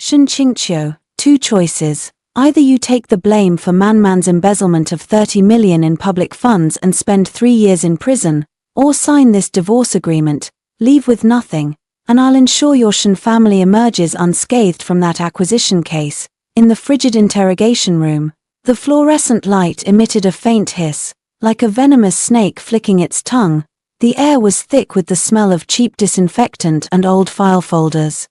Shen Qingqiu, two choices. Either you take the blame for Man's embezzlement of 30 million in public funds and spend 3 years in prison, or sign this divorce agreement, leave with nothing, and I'll ensure your Shen family emerges unscathed from that acquisition case. In the frigid interrogation room, the fluorescent light emitted a faint hiss, like a venomous snake flicking its tongue. The air was thick with the smell of cheap disinfectant and old file folders.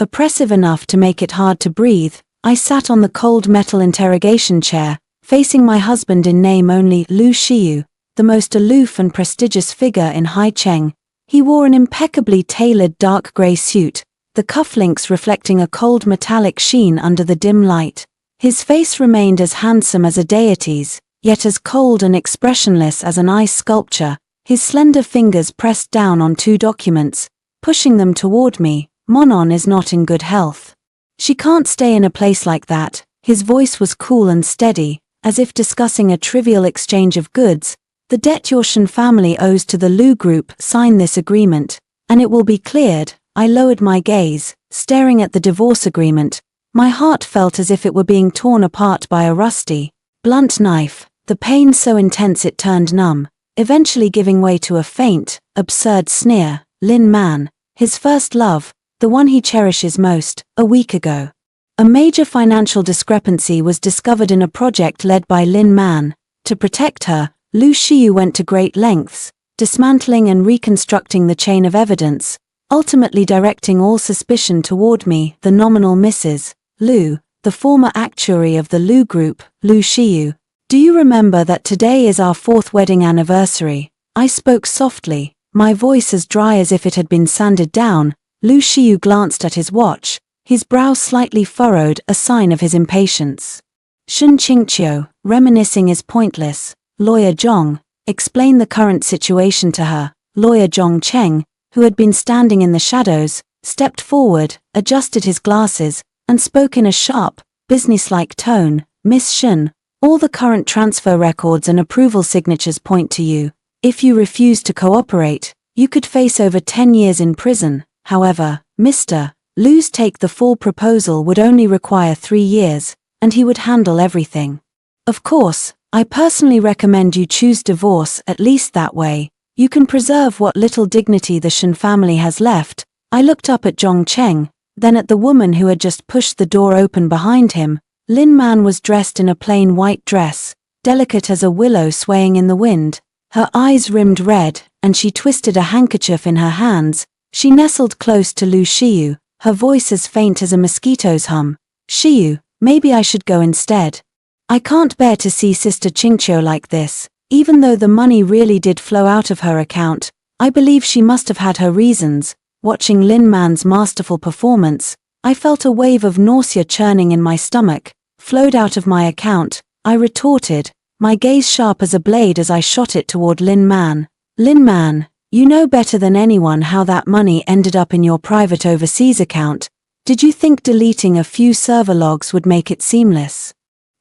Oppressive enough to make it hard to breathe, I sat on the cold metal interrogation chair, facing my husband in name only, Lu Shiyu, the most aloof and prestigious figure in Haicheng. He wore an impeccably tailored dark grey suit, the cufflinks reflecting a cold metallic sheen under the dim light. His face remained as handsome as a deity's, yet as cold and expressionless as an ice sculpture. His slender fingers pressed down on 2 documents, pushing them toward me. Monon is not in good health. She can't stay in a place like that. His voice was cool and steady, as if discussing a trivial exchange of goods. The debt your Shen family owes to the Lu Group. Sign this agreement, and it will be cleared. I lowered my gaze, staring at the divorce agreement. My heart felt as if it were being torn apart by a rusty, blunt knife, the pain so intense it turned numb, eventually giving way to a faint, absurd sneer. Lin Man, his first love, the one he cherishes most, a week ago. A major financial discrepancy was discovered in a project led by Lin Man. To protect her, Lu Shiyu went to great lengths, dismantling and reconstructing the chain of evidence, ultimately directing all suspicion toward me, the nominal Mrs. Lu, the former actuary of the Lu Group. Lu Shiyu, do you remember that today is our 4th wedding anniversary? I spoke softly, my voice as dry as if it had been sanded down. Lu Shiyu glanced at his watch, his brow slightly furrowed, a sign of his impatience. Shen Qingqiu, reminiscing is pointless. Lawyer Zhong, explain the current situation to her. Lawyer Zhong Cheng, who had been standing in the shadows, stepped forward, adjusted his glasses, and spoke in a sharp, businesslike tone. Miss Shen, all the current transfer records and approval signatures point to you. If you refuse to cooperate, you could face over 10 years in prison. However, Mr. Lu's take the full proposal would only require 3 years, and he would handle everything. Of course, I personally recommend you choose divorce. At least that way, you can preserve what little dignity the Shen family has left. I looked up at Zhong Cheng, then at the woman who had just pushed the door open behind him. Lin Man was dressed in a plain white dress, delicate as a willow swaying in the wind. Her eyes rimmed red, and she twisted a handkerchief in her hands. She nestled close to Lu Shiyu, her voice as faint as a mosquito's hum. Shiyu, maybe I should go instead. I can't bear to see Sister Qingqiu like this. Even though the money really did flow out of her account, I believe she must have had her reasons. Watching Lin Man's masterful performance, I felt a wave of nausea churning in my stomach, flowed out of my account. I retorted, my gaze sharp as a blade as I shot it toward Lin Man. Lin Man, you know better than anyone how that money ended up in your private overseas account. Did you think deleting a few server logs would make it seamless?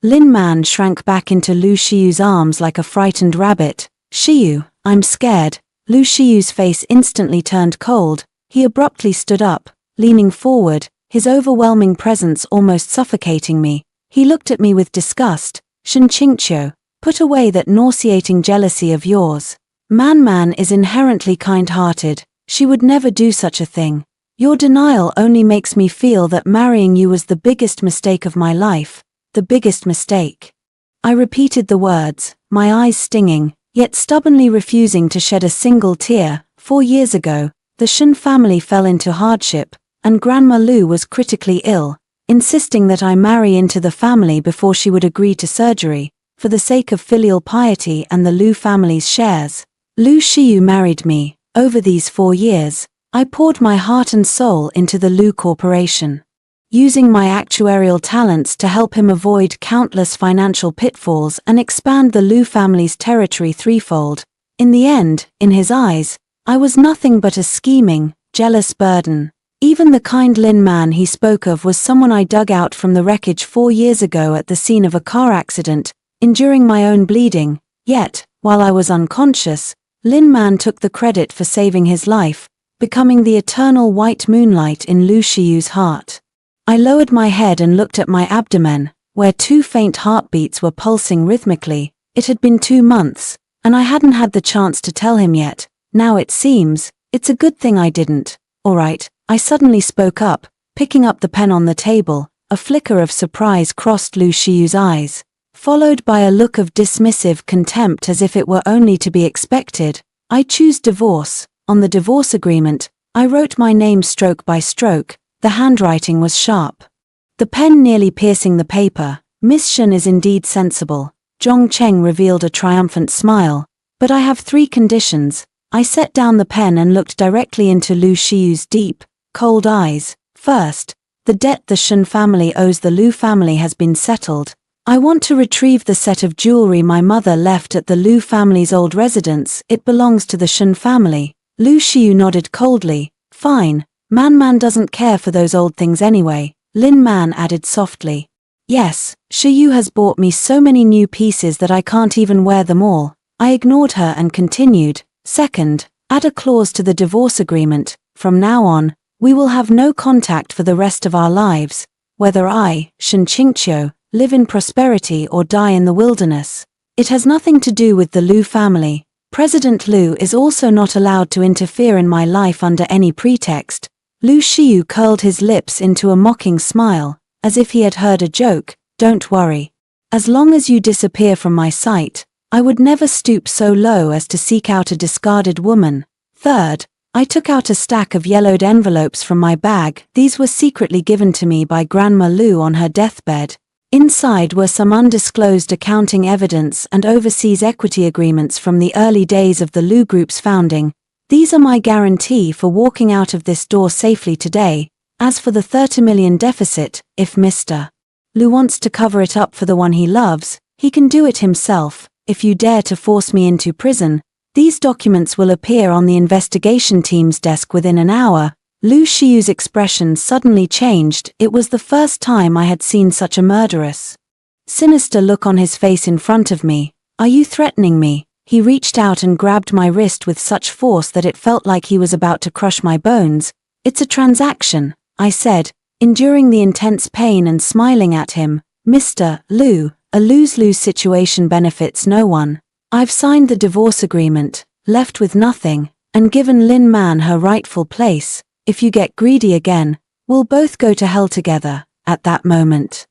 Lin Man shrank back into Lu Shiyu's arms like a frightened rabbit. Shiyu, I'm scared. Lu Shiyu's face instantly turned cold. He abruptly stood up, leaning forward, his overwhelming presence almost suffocating me. He looked at me with disgust. Shen Qingqiu, put away that nauseating jealousy of yours. Man is inherently kind-hearted. She would never do such a thing. Your denial only makes me feel that marrying you was the biggest mistake of my life. The biggest mistake. I repeated the words, my eyes stinging, yet stubbornly refusing to shed a single tear. 4 years ago, the Shen family fell into hardship, and Grandma Lu was critically ill, insisting that I marry into the family before she would agree to surgery, for the sake of filial piety and the Lu family's shares. Lu Shiyu married me. Over these 4 years, I poured my heart and soul into the Lu Corporation, using my actuarial talents to help him avoid countless financial pitfalls and expand the Lu family's territory threefold. In the end, in his eyes, I was nothing but a scheming, jealous burden. Even the kind Lin Man he spoke of was someone I dug out from the wreckage 4 years ago at the scene of a car accident, enduring my own bleeding. Yet, while I was unconscious, Lin Man took the credit for saving his life, becoming the eternal white moonlight in Lu Shiyu's heart. I lowered my head and looked at my abdomen, where 2 faint heartbeats were pulsing rhythmically. It had been 2 months, and I hadn't had the chance to tell him yet. Now it seems, it's a good thing I didn't. Alright, I suddenly spoke up, picking up the pen on the table. A flicker of surprise crossed Lu Shiyu's eyes, followed by a look of dismissive contempt as if it were only to be expected. I choose divorce. On the divorce agreement, I wrote my name stroke by stroke. The handwriting was sharp, the pen nearly piercing the paper. Miss Shen is indeed sensible. Zhong Cheng revealed a triumphant smile. But I have 3 conditions. I set down the pen and looked directly into Lu Shiyu's deep, cold eyes. First, the debt the Shen family owes the Lu family has been settled. I want to retrieve the set of jewelry my mother left at the Lu family's old residence. It belongs to the Shen family. Lu Shiyu nodded coldly. Fine, Man doesn't care for those old things anyway, Lin Man added softly. Yes, Shiyu has bought me so many new pieces that I can't even wear them all. I ignored her and continued. Second, add a clause to the divorce agreement. From now on, we will have no contact for the rest of our lives, whether I, Shen Qingqiu, live in prosperity or die in the wilderness. It has nothing to do with the Lu family. President Lu is also not allowed to interfere in my life under any pretext. Lu Shiyu curled his lips into a mocking smile, as if he had heard a joke. Don't worry. As long as you disappear from my sight, I would never stoop so low as to seek out a discarded woman. Third, I took out a stack of yellowed envelopes from my bag. These were secretly given to me by Grandma Lu on her deathbed. Inside were some undisclosed accounting evidence and overseas equity agreements from the early days of the Lu Group's founding. These are my guarantee for walking out of this door safely today. As for the 30 million deficit, if Mr. Lu wants to cover it up for the one he loves, he can do it himself. If you dare to force me into prison, these documents will appear on the investigation team's desk within an hour. Lu Shiyu's expression suddenly changed. It was the first time I had seen such a murderous, sinister look on his face in front of me. Are you threatening me? He reached out and grabbed my wrist with such force that it felt like he was about to crush my bones. It's a transaction, I said, enduring the intense pain and smiling at him. Mr. Lu, a lose-lose situation benefits no one. I've signed the divorce agreement, left with nothing, and given Lin Man her rightful place. If you get greedy again, we'll both go to hell together. At that moment,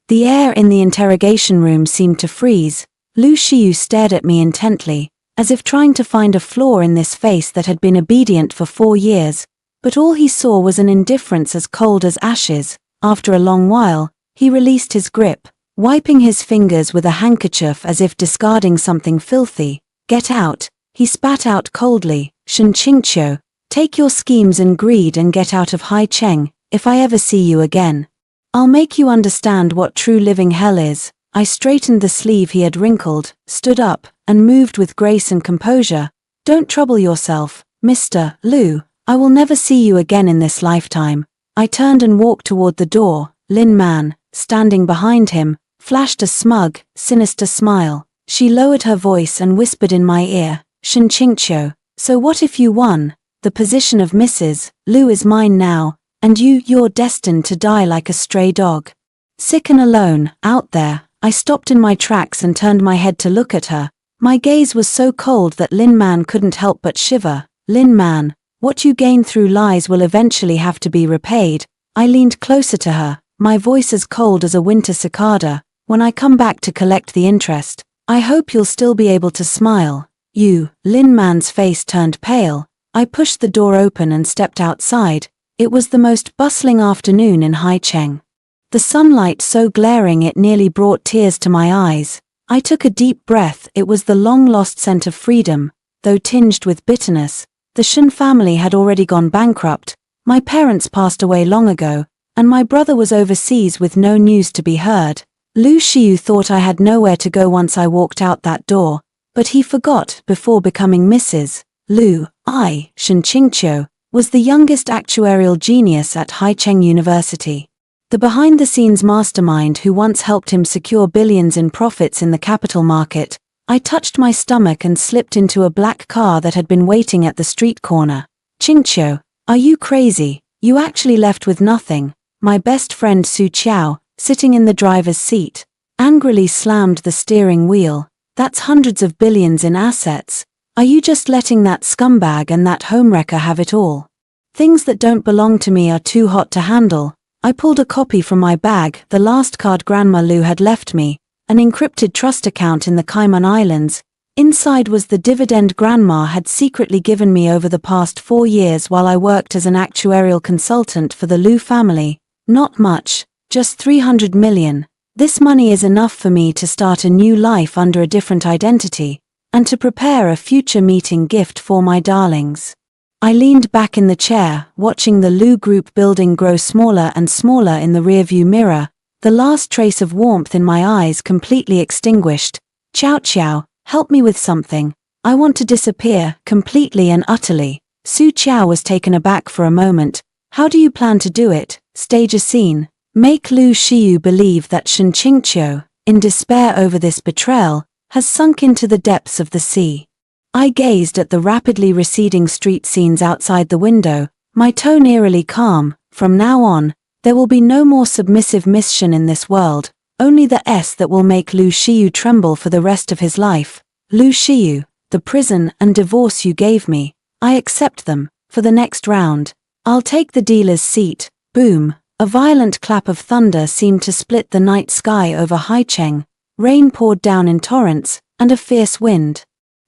the air in the interrogation room seemed to freeze. Lu Shiyu stared at me intently, as if trying to find a flaw in this face that had been obedient for 4 years, but all he saw was an indifference as cold as ashes. After a long while, he released his grip, wiping his fingers with a handkerchief as if discarding something filthy. Get out, he spat out coldly. Shen Qingqiu, take your schemes and greed and get out of Hai Cheng. If I ever see you again, I'll make you understand what true living hell is. I straightened the sleeve he had wrinkled, stood up, and moved with grace and composure. Don't trouble yourself, Mr. Lu. I will never see you again in this lifetime. I turned and walked toward the door. Lin Man, standing behind him, flashed a smug, sinister smile. She lowered her voice and whispered in my ear, Shen Qingqiu, so what if you won? The position of Mrs. Lu is mine now, and you're destined to die like a stray dog. Sick and alone, out there. I stopped in my tracks and turned my head to look at her. My gaze was so cold that Lin Man couldn't help but shiver. Lin Man, what you gain through lies will eventually have to be repaid. I leaned closer to her, my voice as cold as a winter cicada. When I come back to collect the interest, I hope you'll still be able to smile. You, Lin Man's face turned pale. I pushed the door open and stepped outside. It was the most bustling afternoon in Hai Cheng. The sunlight so glaring it nearly brought tears to my eyes. I took a deep breath. It was the long-lost scent of freedom, though tinged with bitterness. The Shen family had already gone bankrupt. My parents passed away long ago, and my brother was overseas with no news to be heard. Lu Shiyu thought I had nowhere to go once I walked out that door, but he forgot. Before becoming Mrs. Lu, I, Shen Qingqiu, was the youngest actuarial genius at Hai Cheng University. The behind-the-scenes mastermind who once helped him secure billions in profits in the capital market. I touched my stomach and slipped into a black car that had been waiting at the street corner. Qingqiu, are you crazy? You actually left with nothing. My best friend Su Qiao, sitting in the driver's seat, angrily slammed the steering wheel. That's hundreds of billions in assets. Are you just letting that scumbag and that homewrecker have it all? Things that don't belong to me are too hot to handle. I pulled a copy from my bag, the last card Grandma Lu had left me, an encrypted trust account in the Cayman Islands. Inside was the dividend Grandma had secretly given me over the past 4 years while I worked as an actuarial consultant for the Lu family. Not much, just 300 million. This money is enough for me to start a new life under a different identity, and to prepare a future meeting gift for my darlings. I leaned back in the chair, watching the Lu Group building grow smaller and smaller in the rearview mirror, the last trace of warmth in my eyes completely extinguished. Qiao Qiao, help me with something. I want to disappear, completely and utterly. Su Qiao was taken aback for a moment. How do you plan to do it? Stage a scene. Make Lu Xiyu believe that Shen Qingqiu, in despair over this betrayal, has sunk into the depths of the sea. I gazed at the rapidly receding street scenes outside the window, my tone eerily calm. From now on, there will be no more submissive Miss Shen in this world, only the S that will make Lu Xiyu tremble for the rest of his life. Lu Xiyu, the prison and divorce you gave me, I accept them. For the next round, I'll take the dealer's seat. Boom. A violent clap of thunder seemed to split the night sky over Haicheng. Rain poured down in torrents, and a fierce wind,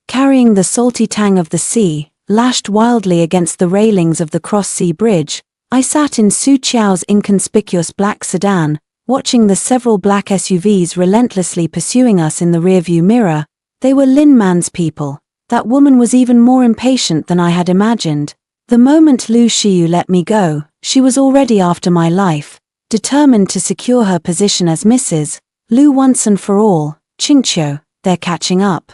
carrying the salty tang of the sea, lashed wildly against the railings of the cross-sea bridge. I sat in Su Qiao's inconspicuous black sedan, watching the several black SUVs relentlessly pursuing us in the rearview mirror. They were Lin Man's people. That woman was even more impatient than I had imagined. The moment Lu Xiyu let me go, she was already after my life, determined to secure her position as Mrs. Lu once and for all. Qingqiu, they're catching up.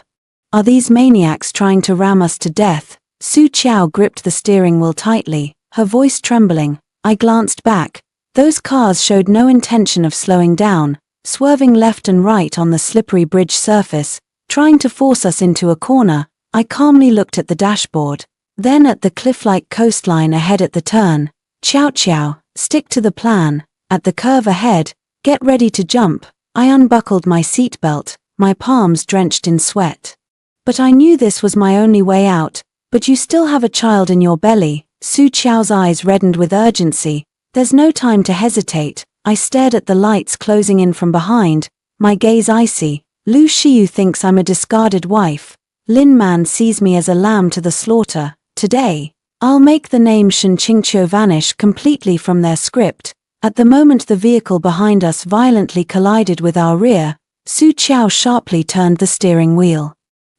Are these maniacs trying to ram us to death? Su Qiao gripped the steering wheel tightly, her voice trembling. I glanced back. Those cars showed no intention of slowing down, swerving left and right on the slippery bridge surface, trying to force us into a corner. I calmly looked at the dashboard, then at the cliff-like coastline ahead at the turn. Qiao Qiao, stick to the plan. At the curve ahead, get ready to jump. I unbuckled my seatbelt, my palms drenched in sweat. But I knew this was my only way out. But you still have a child in your belly. Su Qiao's eyes reddened with urgency. There's no time to hesitate. I stared at the lights closing in from behind, my gaze icy. Lu Xiyu thinks I'm a discarded wife. Lin Man sees me as a lamb to the slaughter. Today, I'll make the name Shen Qingqiu vanish completely from their script. At the moment the vehicle behind us violently collided with our rear, Su Qiao sharply turned the steering wheel,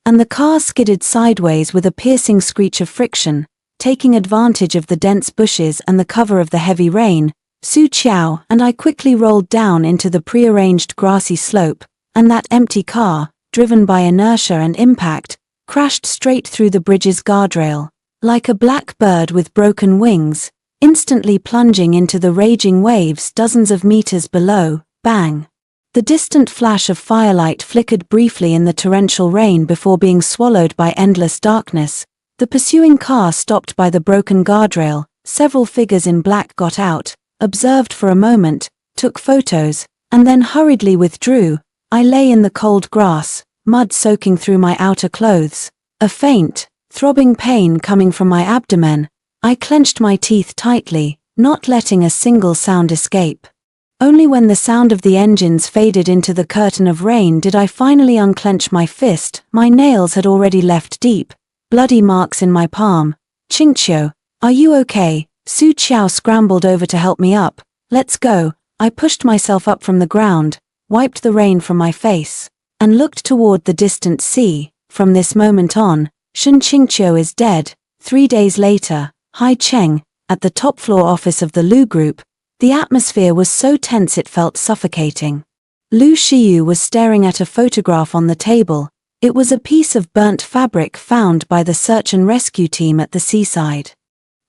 and the car skidded sideways with a piercing screech of friction. Taking advantage of the dense bushes and the cover of the heavy rain, Su Qiao and I quickly rolled down into the prearranged grassy slope, and that empty car, driven by inertia and impact, crashed straight through the bridge's guardrail, like a black bird with broken wings, instantly plunging into the raging waves dozens of meters below. Bang! The distant flash of firelight flickered briefly in the torrential rain before being swallowed by endless darkness. The pursuing car stopped by the broken guardrail. Several figures in black got out, observed for a moment, took photos, and then hurriedly withdrew. I lay in the cold grass, mud soaking through my outer clothes. A faint, throbbing pain coming from my abdomen. I clenched my teeth tightly, not letting a single sound escape. Only when the sound of the engines faded into the curtain of rain did I finally unclench my fist. My nails had already left deep, bloody marks in my palm. Qingqiu, are you okay? Su Qiao scrambled over to help me up. Let's go. I pushed myself up from the ground, wiped the rain from my face, and looked toward the distant sea. From this moment on, Shen Qingqiu is dead. 3 days later, Haicheng, at the top floor office of the Lu Group, the atmosphere was so tense it felt suffocating. Lu Xiyu was staring at a photograph on the table. It was a piece of burnt fabric found by the search and rescue team at the seaside.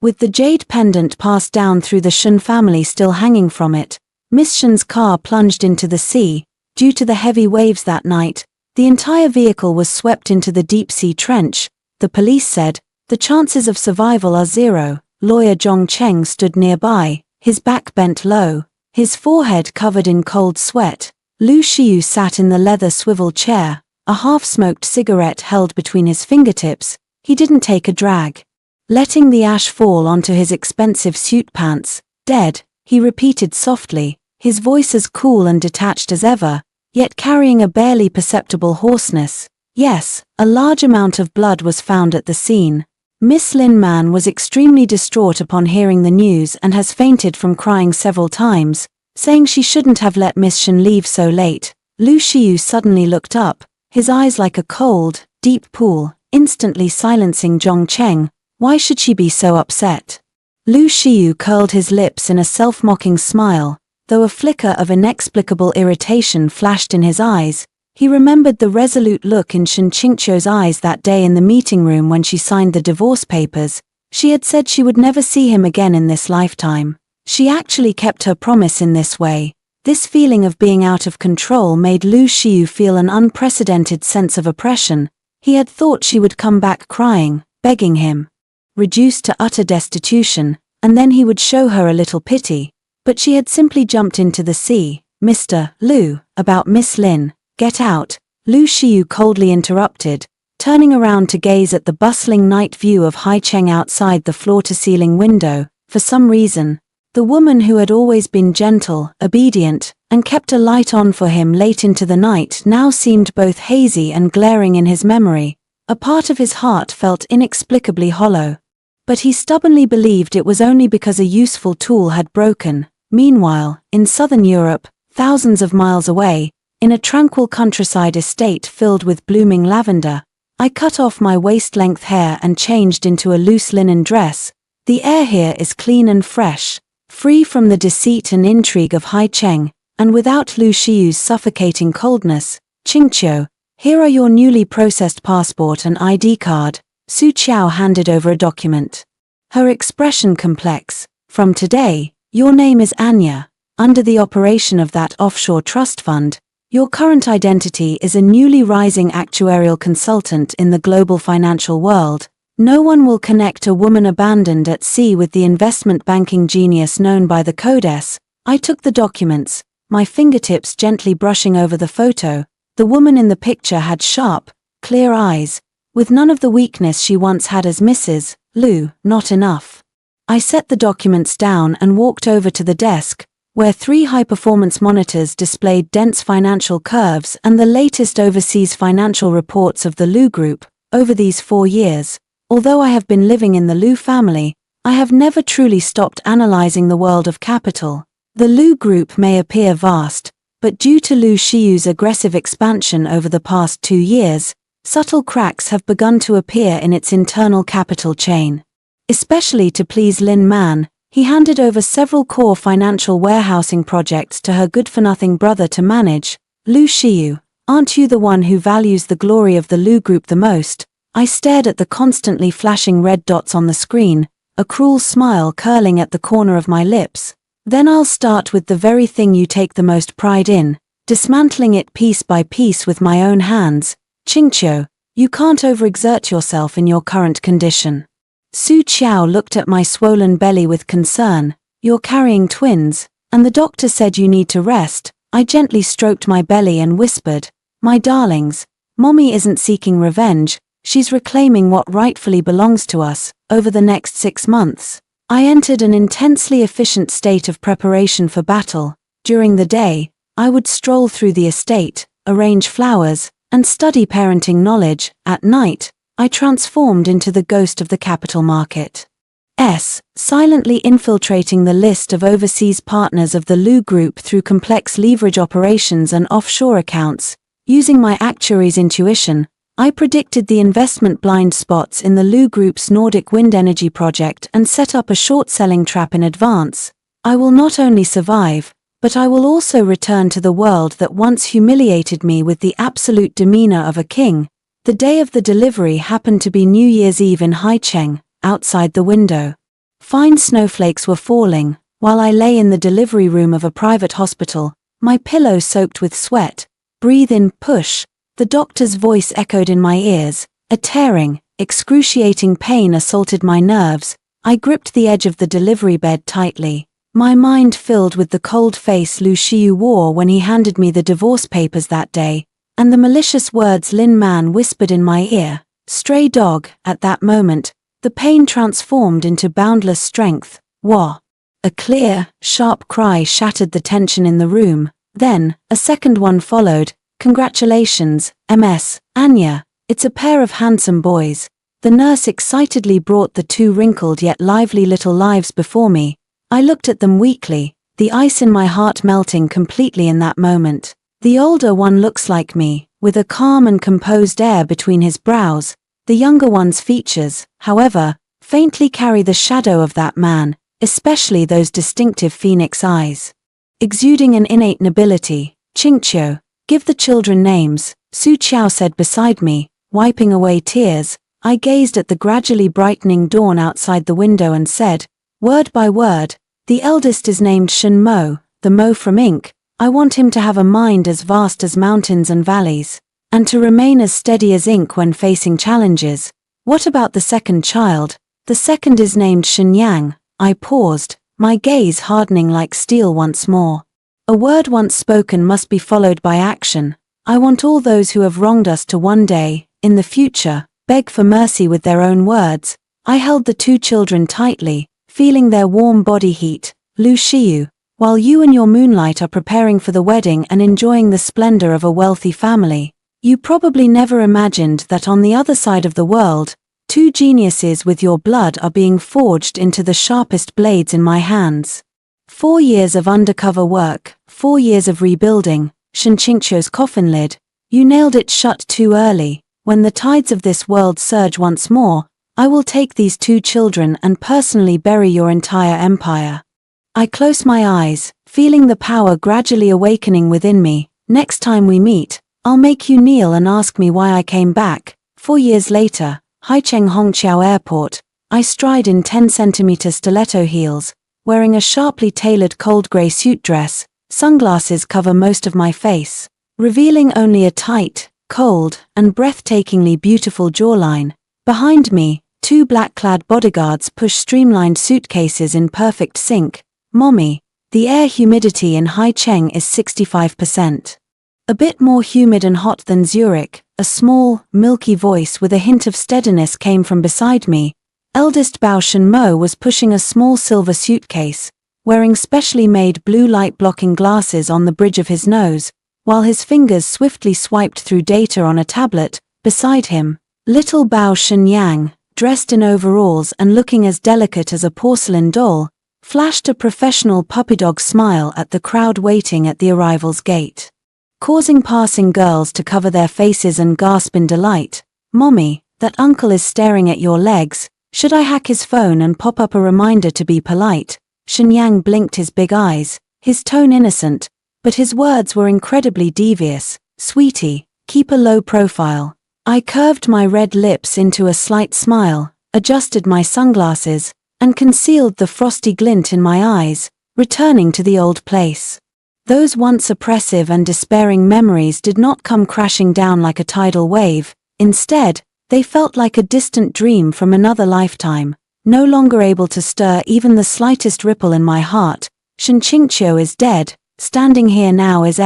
With the jade pendant passed down through the Shen family still hanging from it, Miss Shen's car plunged into the sea. Due to the heavy waves that night, the entire vehicle was swept into the deep-sea trench. The police said, the chances of survival are 0. Lawyer Zhong Cheng stood nearby, his back bent low, his forehead covered in cold sweat. Lu Xiyu sat in the leather swivel chair, a half-smoked cigarette held between his fingertips. He didn't take a drag. Letting the ash fall onto his expensive suit pants. Dead, he repeated softly, his voice as cool and detached as ever, yet carrying a barely perceptible hoarseness. Yes, a large amount of blood was found at the scene. Miss Lin Man was extremely distraught upon hearing the news and has fainted from crying several times, saying she shouldn't have let Miss Shen leave so late. Lu Xiyu suddenly looked up, his eyes like a cold, deep pool, instantly silencing Zhong Cheng. Why should she be so upset? Lu Xiyu curled his lips in a self-mocking smile, though a flicker of inexplicable irritation flashed in his eyes. He remembered the resolute look in Shen Qingqiu's eyes that day in the meeting room when she signed the divorce papers. She had said she would never see him again in this lifetime. She actually kept her promise in this way. This feeling of being out of control made Lu Xiyu feel an unprecedented sense of oppression. He had thought she would come back crying, begging him, reduced to utter destitution, and then he would show her a little pity. But she had simply jumped into the sea. Mr. Lu, about Miss Lin. Get out, Lu Xiyu coldly interrupted, turning around to gaze at the bustling night view of Haicheng outside the floor-to-ceiling window. For some reason, the woman who had always been gentle, obedient, and kept a light on for him late into the night now seemed both hazy and glaring in his memory. A part of his heart felt inexplicably hollow. But he stubbornly believed it was only because a useful tool had broken. Meanwhile, in southern Europe, thousands of miles away, in a tranquil countryside estate filled with blooming lavender, I cut off my waist-length hair and changed into a loose linen dress. The air here is clean and fresh, free from the deceit and intrigue of Haicheng, and without Lu Xiyu's suffocating coldness. Qingqiu, here are your newly processed passport and ID card. Su Qiao handed over a document. Her expression complex. From today, your name is Anya. Under the operation of that offshore trust fund, your current identity is a newly rising actuarial consultant in the global financial world. No one will connect a woman abandoned at sea with the investment banking genius known by the Codes. I took the documents, my fingertips gently brushing over the photo. The woman in the picture had sharp, clear eyes, with none of the weakness she once had as Mrs. Lu. Not enough. I set the documents down and walked over to the desk, where 3 high-performance monitors displayed dense financial curves and the latest overseas financial reports of the Lu Group. Over these 4 years, although I have been living in the Lu family, I have never truly stopped analyzing the world of capital. The Lu Group may appear vast, but due to Lu Xiyu's aggressive expansion over the past 2 years, subtle cracks have begun to appear in its internal capital chain. Especially to please Lin Man, he handed over several core financial warehousing projects to her good-for-nothing brother to manage. Lu Xiyu, aren't you the one who values the glory of the Lu Group the most? I stared at the constantly flashing red dots on the screen, a cruel smile curling at the corner of my lips. Then I'll start with the very thing you take the most pride in, dismantling it piece by piece with my own hands. Qingqiu, you can't overexert yourself in your current condition. Su Qiao looked at my swollen belly with concern. You're carrying twins, and the doctor said you need to rest. I gently stroked my belly and whispered, my darlings, Mommy isn't seeking revenge, she's reclaiming what rightfully belongs to us. Over the next 6 months, I entered an intensely efficient state of preparation for battle. During the day, I would stroll through the estate, arrange flowers, and study parenting knowledge. At night, I transformed into the ghost of the capital market. Silently infiltrating the list of overseas partners of the Lu Group through complex leverage operations and offshore accounts. Using my actuary's intuition, I predicted the investment blind spots in the Lu Group's Nordic wind energy project and set up a short-selling trap in advance. I will not only survive, but I will also return to the world that once humiliated me with the absolute demeanor of a king. The day of the delivery happened to be New Year's Eve in Haicheng. Outside the window, fine snowflakes were falling, while I lay in the delivery room of a private hospital, my pillow soaked with sweat. Breathe in, push. The doctor's voice echoed in my ears. A tearing, excruciating pain assaulted my nerves. I gripped the edge of the delivery bed tightly. My mind filled with the cold face Lu Xiu wore when he handed me the divorce papers that day, and the malicious words Lin Man whispered in my ear. Stray dog. At that moment, the pain transformed into boundless strength. Wah! A clear, sharp cry shattered the tension in the room. Then, a second one followed. Congratulations, MS, Anya. It's a pair of handsome boys. The nurse excitedly brought the two wrinkled yet lively little lives before me. I looked at them weakly, the ice in my heart melting completely in that moment. The older one looks like me, with a calm and composed air between his brows. The younger one's features, however, faintly carry the shadow of that man, especially those distinctive phoenix eyes. Exuding an innate nobility. Qingqiu, give the children names, Su Qiao said beside me, wiping away tears. I gazed at the gradually brightening dawn outside the window and said, word by word, the eldest is named Shen Mo, the Mo from ink. I want him to have a mind as vast as mountains and valleys, and to remain as steady as ink when facing challenges. What about the second child? The second is named Shen Yang. I paused, my gaze hardening like steel once more. A word once spoken must be followed by action. I want all those who have wronged us to one day, in the future, beg for mercy with their own words. I held the two children tightly, feeling their warm body heat. Lu Xiu, while you and your moonlight are preparing for the wedding and enjoying the splendor of a wealthy family, you probably never imagined that on the other side of the world, two geniuses with your blood are being forged into the sharpest blades in my hands. 4 years of undercover work, 4 years of rebuilding, Shen Qingqiu's coffin lid. You nailed it shut too early. When the tides of this world surge once more, I will take these two children and personally bury your entire empire. I close my eyes, feeling the power gradually awakening within me. Next time we meet, I'll make you kneel and ask me why I came back. 4 years later, Haicheng Hongqiao Airport, I stride in 10-centimeter stiletto heels, wearing a sharply tailored cold gray suit dress. Sunglasses cover most of my face, revealing only a tight, cold, and breathtakingly beautiful jawline. Behind me, 2 black-clad bodyguards push streamlined suitcases in perfect sync. Mommy, the air humidity in Haicheng is 65%. A bit more humid and hot than Zurich. A small, milky voice with a hint of steadiness came from beside me. Eldest Bao Shenmo was pushing a small silver suitcase, wearing specially made blue light-blocking glasses on the bridge of his nose, while his fingers swiftly swiped through data on a tablet. Beside him, little Bao Shenyang, dressed in overalls and looking as delicate as a porcelain doll, flashed a professional puppy dog smile at the crowd waiting at the arrival's gate, causing passing girls to cover their faces and gasp in delight. Mommy, that uncle is staring at your legs. Should I hack his phone and pop up a reminder to be polite? Shenyang blinked his big eyes, his tone innocent, but his words were incredibly devious. Sweetie, keep a low profile. I curved my red lips into a slight smile, adjusted my sunglasses, and concealed the frosty glint in my eyes, returning to the old place. Those once oppressive and despairing memories did not come crashing down like a tidal wave. Instead, they felt like a distant dream from another lifetime, no longer able to stir even the slightest ripple in my heart. Shen Qingqiu is dead. Standing here now is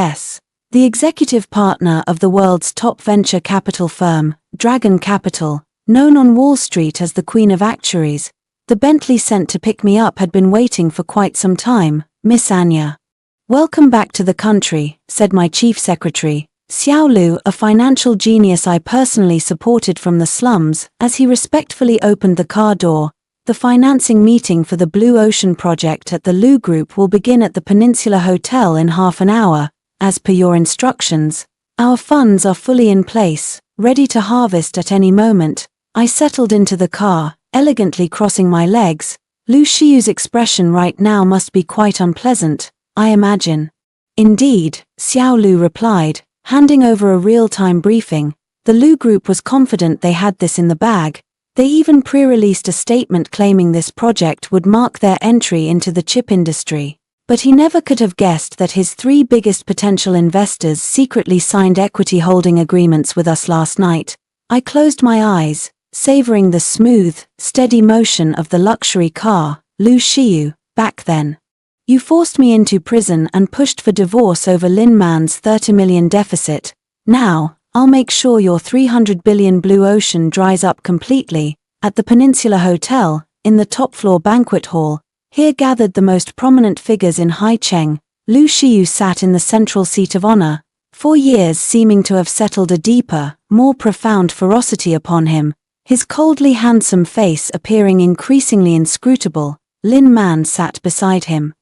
the executive partner of the world's top venture capital firm, Dragon Capital, known on Wall Street as the Queen of Actuaries. The Bentley sent to pick me up had been waiting for quite some time. Miss Anya. Welcome back to the country, said my chief secretary, Xiao Lu, a financial genius I personally supported from the slums, as he respectfully opened the car door. The financing meeting for the Blue Ocean project at the Lu Group will begin at the Peninsula Hotel in half an hour, as per your instructions. Our funds are fully in place, ready to harvest at any moment. I settled into the car, elegantly crossing my legs. Lu Xiu's expression right now must be quite unpleasant, I imagine. Indeed, Xiao Lu replied, handing over a real-time briefing. The Lu Group was confident they had this in the bag. They even pre-released a statement claiming this project would mark their entry into the chip industry. But he never could have guessed that his 3 biggest potential investors secretly signed equity holding agreements with us last night. I closed my eyes, savoring the smooth, steady motion of the luxury car. Lu Xiu, back then. You forced me into prison and pushed for divorce over Lin Man's 30 million deficit. Now, I'll make sure your 300 billion blue ocean dries up completely. At the Peninsula Hotel, in the top-floor banquet hall, here gathered the most prominent figures in Haicheng. Lu Shiyu sat in the central seat of honor, for years seeming to have settled a deeper, more profound ferocity upon him, his coldly handsome face appearing increasingly inscrutable. Lin Man sat beside him,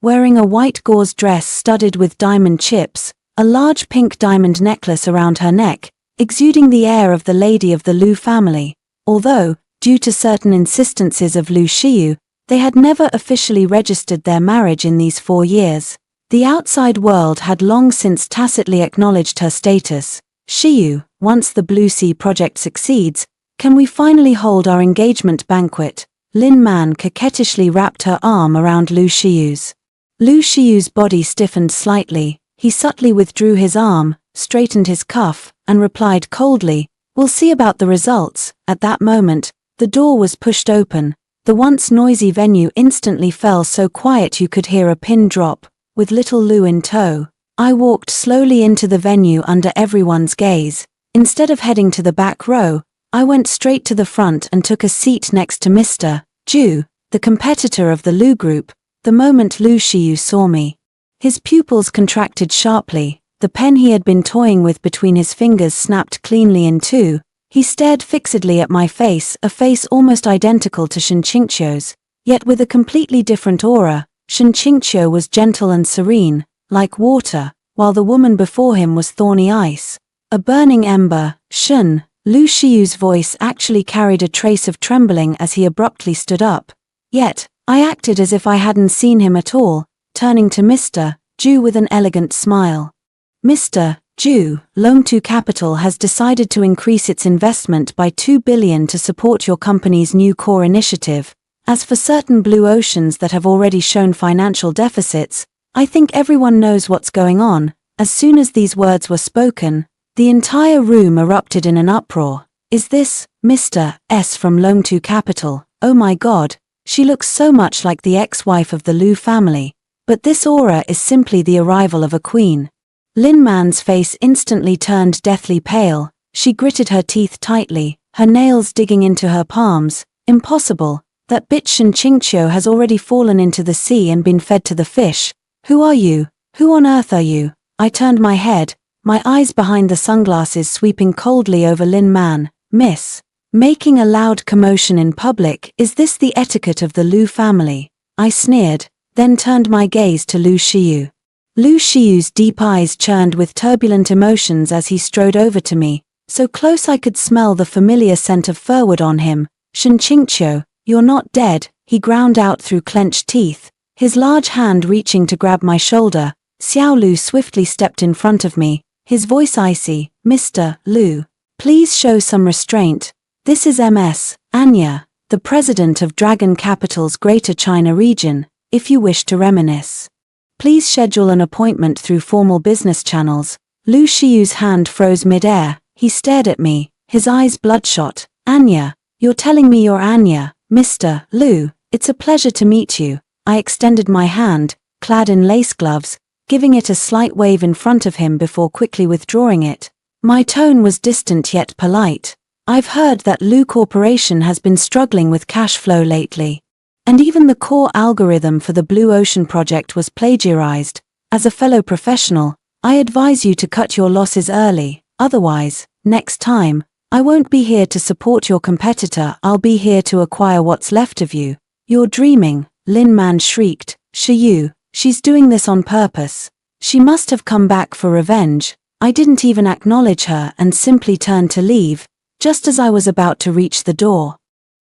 wearing a white gauze dress studded with diamond chips, a large pink diamond necklace around her neck, exuding the air of the lady of the Lu family, although, due to certain insistences of Lu Shiyu, they had never officially registered their marriage in these 4 years. The outside world had long since tacitly acknowledged her status. Shiyu, once the Blue Sea project succeeds, can we finally hold our engagement banquet? Lin Man coquettishly wrapped her arm around Lu Shiyu's. Lu Shiyu's body stiffened slightly. He subtly withdrew his arm, straightened his cuff, and replied coldly, "We'll see about the results." At that moment, the door was pushed open. The once noisy venue instantly fell so quiet you could hear a pin drop. With little Lu in tow, I walked slowly into the venue under everyone's gaze. Instead of heading to the back row, I went straight to the front and took a seat next to Mr. Ju, the competitor of the Lu group. The moment Lu Shiyu saw me, his pupils contracted sharply, the pen he had been toying with between his fingers snapped cleanly in two. He stared fixedly at my face, a face almost identical to Shen Qingqiu's, yet with a completely different aura. Shen Qingqiu was gentle and serene, like water, while the woman before him was thorny ice, a burning ember. Shen, Lu Shiyu's voice actually carried a trace of trembling as he abruptly stood up. Yet, I acted as if I hadn't seen him at all, turning to Mr. Ju with an elegant smile. "Mr. Ju, Longtu Capital has decided to increase its investment by 2 billion to support your company's new core initiative. As for certain blue oceans that have already shown financial deficits, I think everyone knows what's going on." As soon as these words were spoken, the entire room erupted in an uproar. "Is this Mr. S from Longtu Capital? Oh my god, she looks so much like the ex-wife of the Lu family. But this aura is simply the arrival of a queen." Lin Man's face instantly turned deathly pale. She gritted her teeth tightly, her nails digging into her palms. "Impossible. That bitch Shen Qingqiu has already fallen into the sea and been fed to the fish. Who are you? Who on earth are you?" I turned my head, my eyes behind the sunglasses sweeping coldly over Lin Man. "Miss, making a loud commotion in public, is this the etiquette of the Lu family?" I sneered, then turned my gaze to Lu Shiyu. Lu Shiyu's deep eyes churned with turbulent emotions as he strode over to me, so close I could smell the familiar scent of firwood on him. "Shen Qingqiu, you're not dead," he ground out through clenched teeth, his large hand reaching to grab my shoulder. Xiao Lu swiftly stepped in front of me, his voice icy. "Mr. Lu, please show some restraint. This is Ms. Anya, the president of Dragon Capital's Greater China region. If you wish to reminisce, please schedule an appointment through formal business channels." Lu Shiyu's hand froze mid-air. He stared at me, his eyes bloodshot. "Anya, you're telling me you're Anya?" "Mr. Lu, it's a pleasure to meet you." I extended my hand, clad in lace gloves, giving it a slight wave in front of him before quickly withdrawing it. My tone was distant yet polite. "I've heard that Lu Corporation has been struggling with cash flow lately. And even the core algorithm for the Blue Ocean project was plagiarized. As a fellow professional, I advise you to cut your losses early, otherwise, next time, I won't be here to support your competitor, I'll be here to acquire what's left of you." "You're dreaming," Lin Man shrieked. "Shiyu, she's doing this on purpose. She must have come back for revenge." I didn't even acknowledge her and simply turned to leave, just as I was about to reach the door.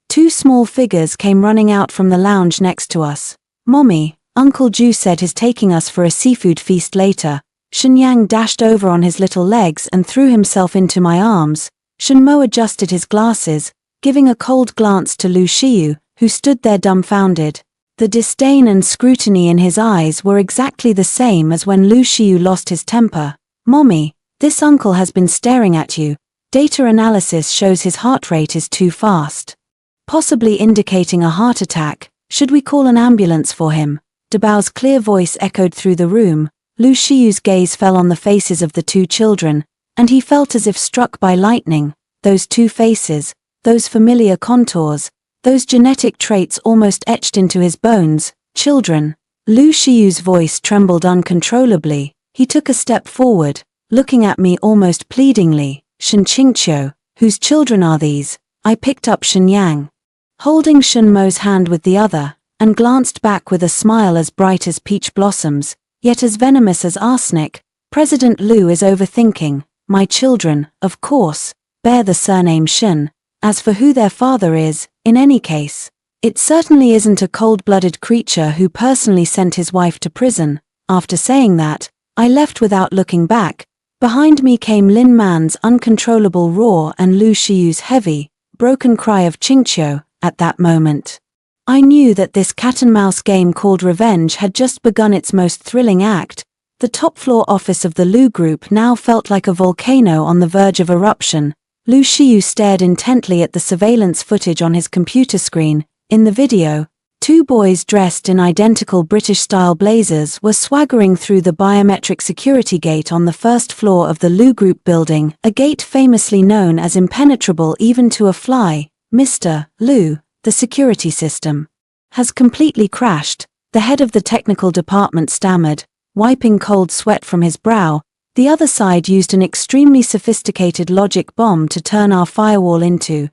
2 small figures came running out from the lounge next to us. "Mommy, Uncle Ju said he's taking us for a seafood feast later." Shen Yang dashed over on his little legs and threw himself into my arms. Shen Mo adjusted his glasses, giving a cold glance to Lu Shiyu, who stood there dumbfounded. The disdain and scrutiny in his eyes were exactly the same as when Lu Shiyu lost his temper. "Mommy, this uncle has been staring at you. Data analysis shows his heart rate is too fast, possibly indicating a heart attack. Should we call an ambulance for him?" Dabao's clear voice echoed through the room. Lu Shiyu's gaze fell on the faces of the two children, and he felt as if struck by lightning. Those two faces, those familiar contours, those genetic traits almost etched into his bones. Children. Lu Shiyu's voice trembled uncontrollably. He took a step forward, looking at me almost pleadingly. Shen Qingqiu, whose children are these? I picked up Shen Yang, holding Shen Mo's hand with the other, and glanced back with a smile as bright as peach blossoms, yet as venomous as arsenic. President Lu is overthinking. My children, of course, bear the surname Shen. As for who their father is, in any case, it certainly isn't a cold-blooded creature who personally sent his wife to prison. After saying that, I left without looking back. Behind me came Lin Man's uncontrollable roar and Lu Shiyu's heavy, broken cry of Qingqiu. At that moment, I knew that this cat-and-mouse game called revenge had just begun its most thrilling act. The top-floor office of the Lu Group now felt like a volcano on the verge of eruption. Lu Shiyu stared intently at the surveillance footage on his computer screen. In the video, two boys dressed in identical British-style blazers were swaggering through the biometric security gate on the first floor of the Lu Group building, a gate famously known as impenetrable even to a fly. Mr. Lu, the security system has completely crashed, the head of the technical department stammered, wiping cold sweat from his brow. The other side used an extremely sophisticated logic bomb to turn our firewall into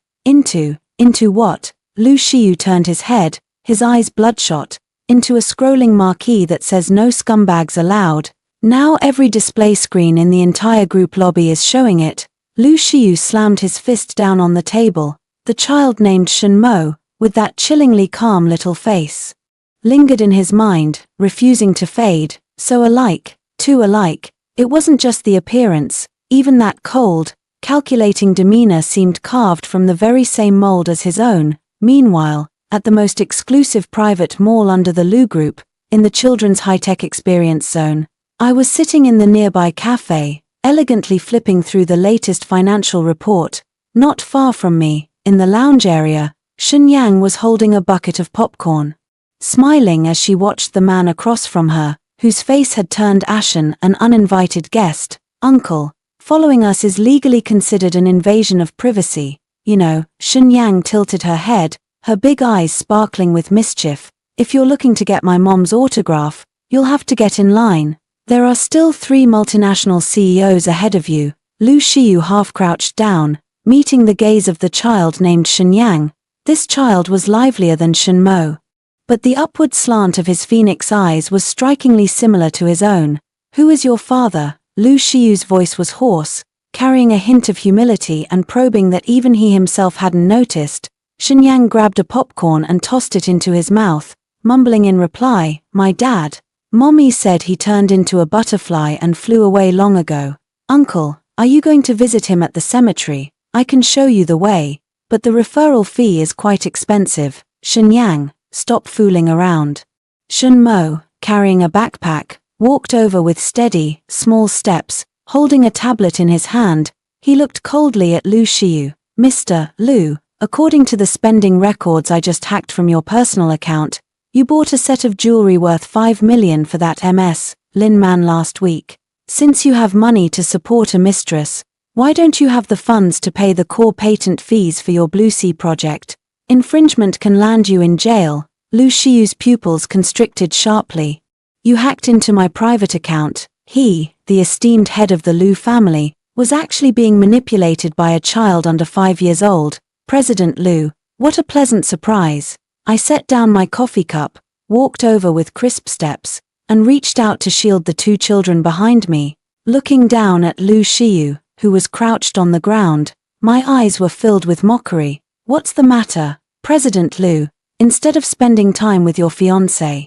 what? Lu Shiyu turned his head, his eyes bloodshot, into a scrolling marquee that says no scumbags allowed. Now every display screen in the entire group lobby is showing it. Lu Shiyu slammed his fist down on the table. The child named Shen Mo, with that chillingly calm little face, lingered in his mind, refusing to fade. So alike, too alike. It wasn't just the appearance, even that cold, calculating demeanor seemed carved from the very same mold as his own. Meanwhile, at the most exclusive private mall under the Lu Group, in the children's high-tech experience zone, I was sitting in the nearby cafe, elegantly flipping through the latest financial report. Not far from me, in the lounge area, Shen Yang was holding a bucket of popcorn, smiling as she watched the man across from her, whose face had turned ashen. An uninvited guest. Uncle, following us is legally considered an invasion of privacy. You know. Shen Yang tilted her head, her big eyes sparkling with mischief. If you're looking to get my mom's autograph, you'll have to get in line. There are still 3 multinational CEOs ahead of you. Lu Shiyu half crouched down, meeting the gaze of the child named Shen Yang. This child was livelier than Shen Mo, but the upward slant of his phoenix eyes was strikingly similar to his own. Who is your father? Lu Shiyu's voice was hoarse, carrying a hint of humility and probing that even he himself hadn't noticed. Shen Yang grabbed a popcorn and tossed it into his mouth, mumbling in reply, "My dad. Mommy said he turned into a butterfly and flew away long ago." "Uncle, are you going to visit him at the cemetery? I can show you the way, but the referral fee is quite expensive." Shen Yang, stop fooling around. Shen Mo, carrying a backpack, walked over with steady, small steps, holding a tablet in his hand. He looked coldly at Lu Shiyu. "Mr. Lu, according to the spending records I just hacked from your personal account, you bought a set of jewelry worth 5 million for that Ms. Lin Man last week. Since you have money to support a mistress, why don't you have the funds to pay the core patent fees for your Blue Sea project? Infringement can land you in jail." Lu Shiyu's pupils constricted sharply. "You hacked into my private account." He, the esteemed head of the Lu family, was actually being manipulated by a child under 5 years old. President Lu, what a pleasant surprise. I set down my coffee cup, walked over with crisp steps, and reached out to shield the 2 children behind me. Looking down at Lu Shiyu, who was crouched on the ground, my eyes were filled with mockery. "What's the matter, President Lu? Instead of spending time with your fiancé,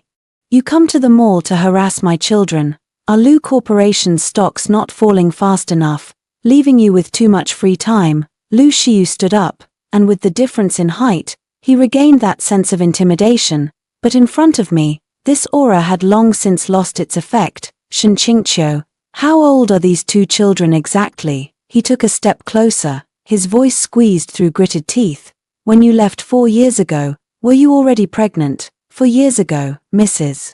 you come to the mall to harass my children. Are Lu Corporation's stocks not falling fast enough, leaving you with too much free time?" Lu Shiyu stood up, and with the difference in height, he regained that sense of intimidation. But in front of me, this aura had long since lost its effect. Shen Qingqiu, how old are these 2 children exactly? He took a step closer, his voice squeezed through gritted teeth. "When you left 4 years ago, were you already pregnant?" "4 years ago, Mrs.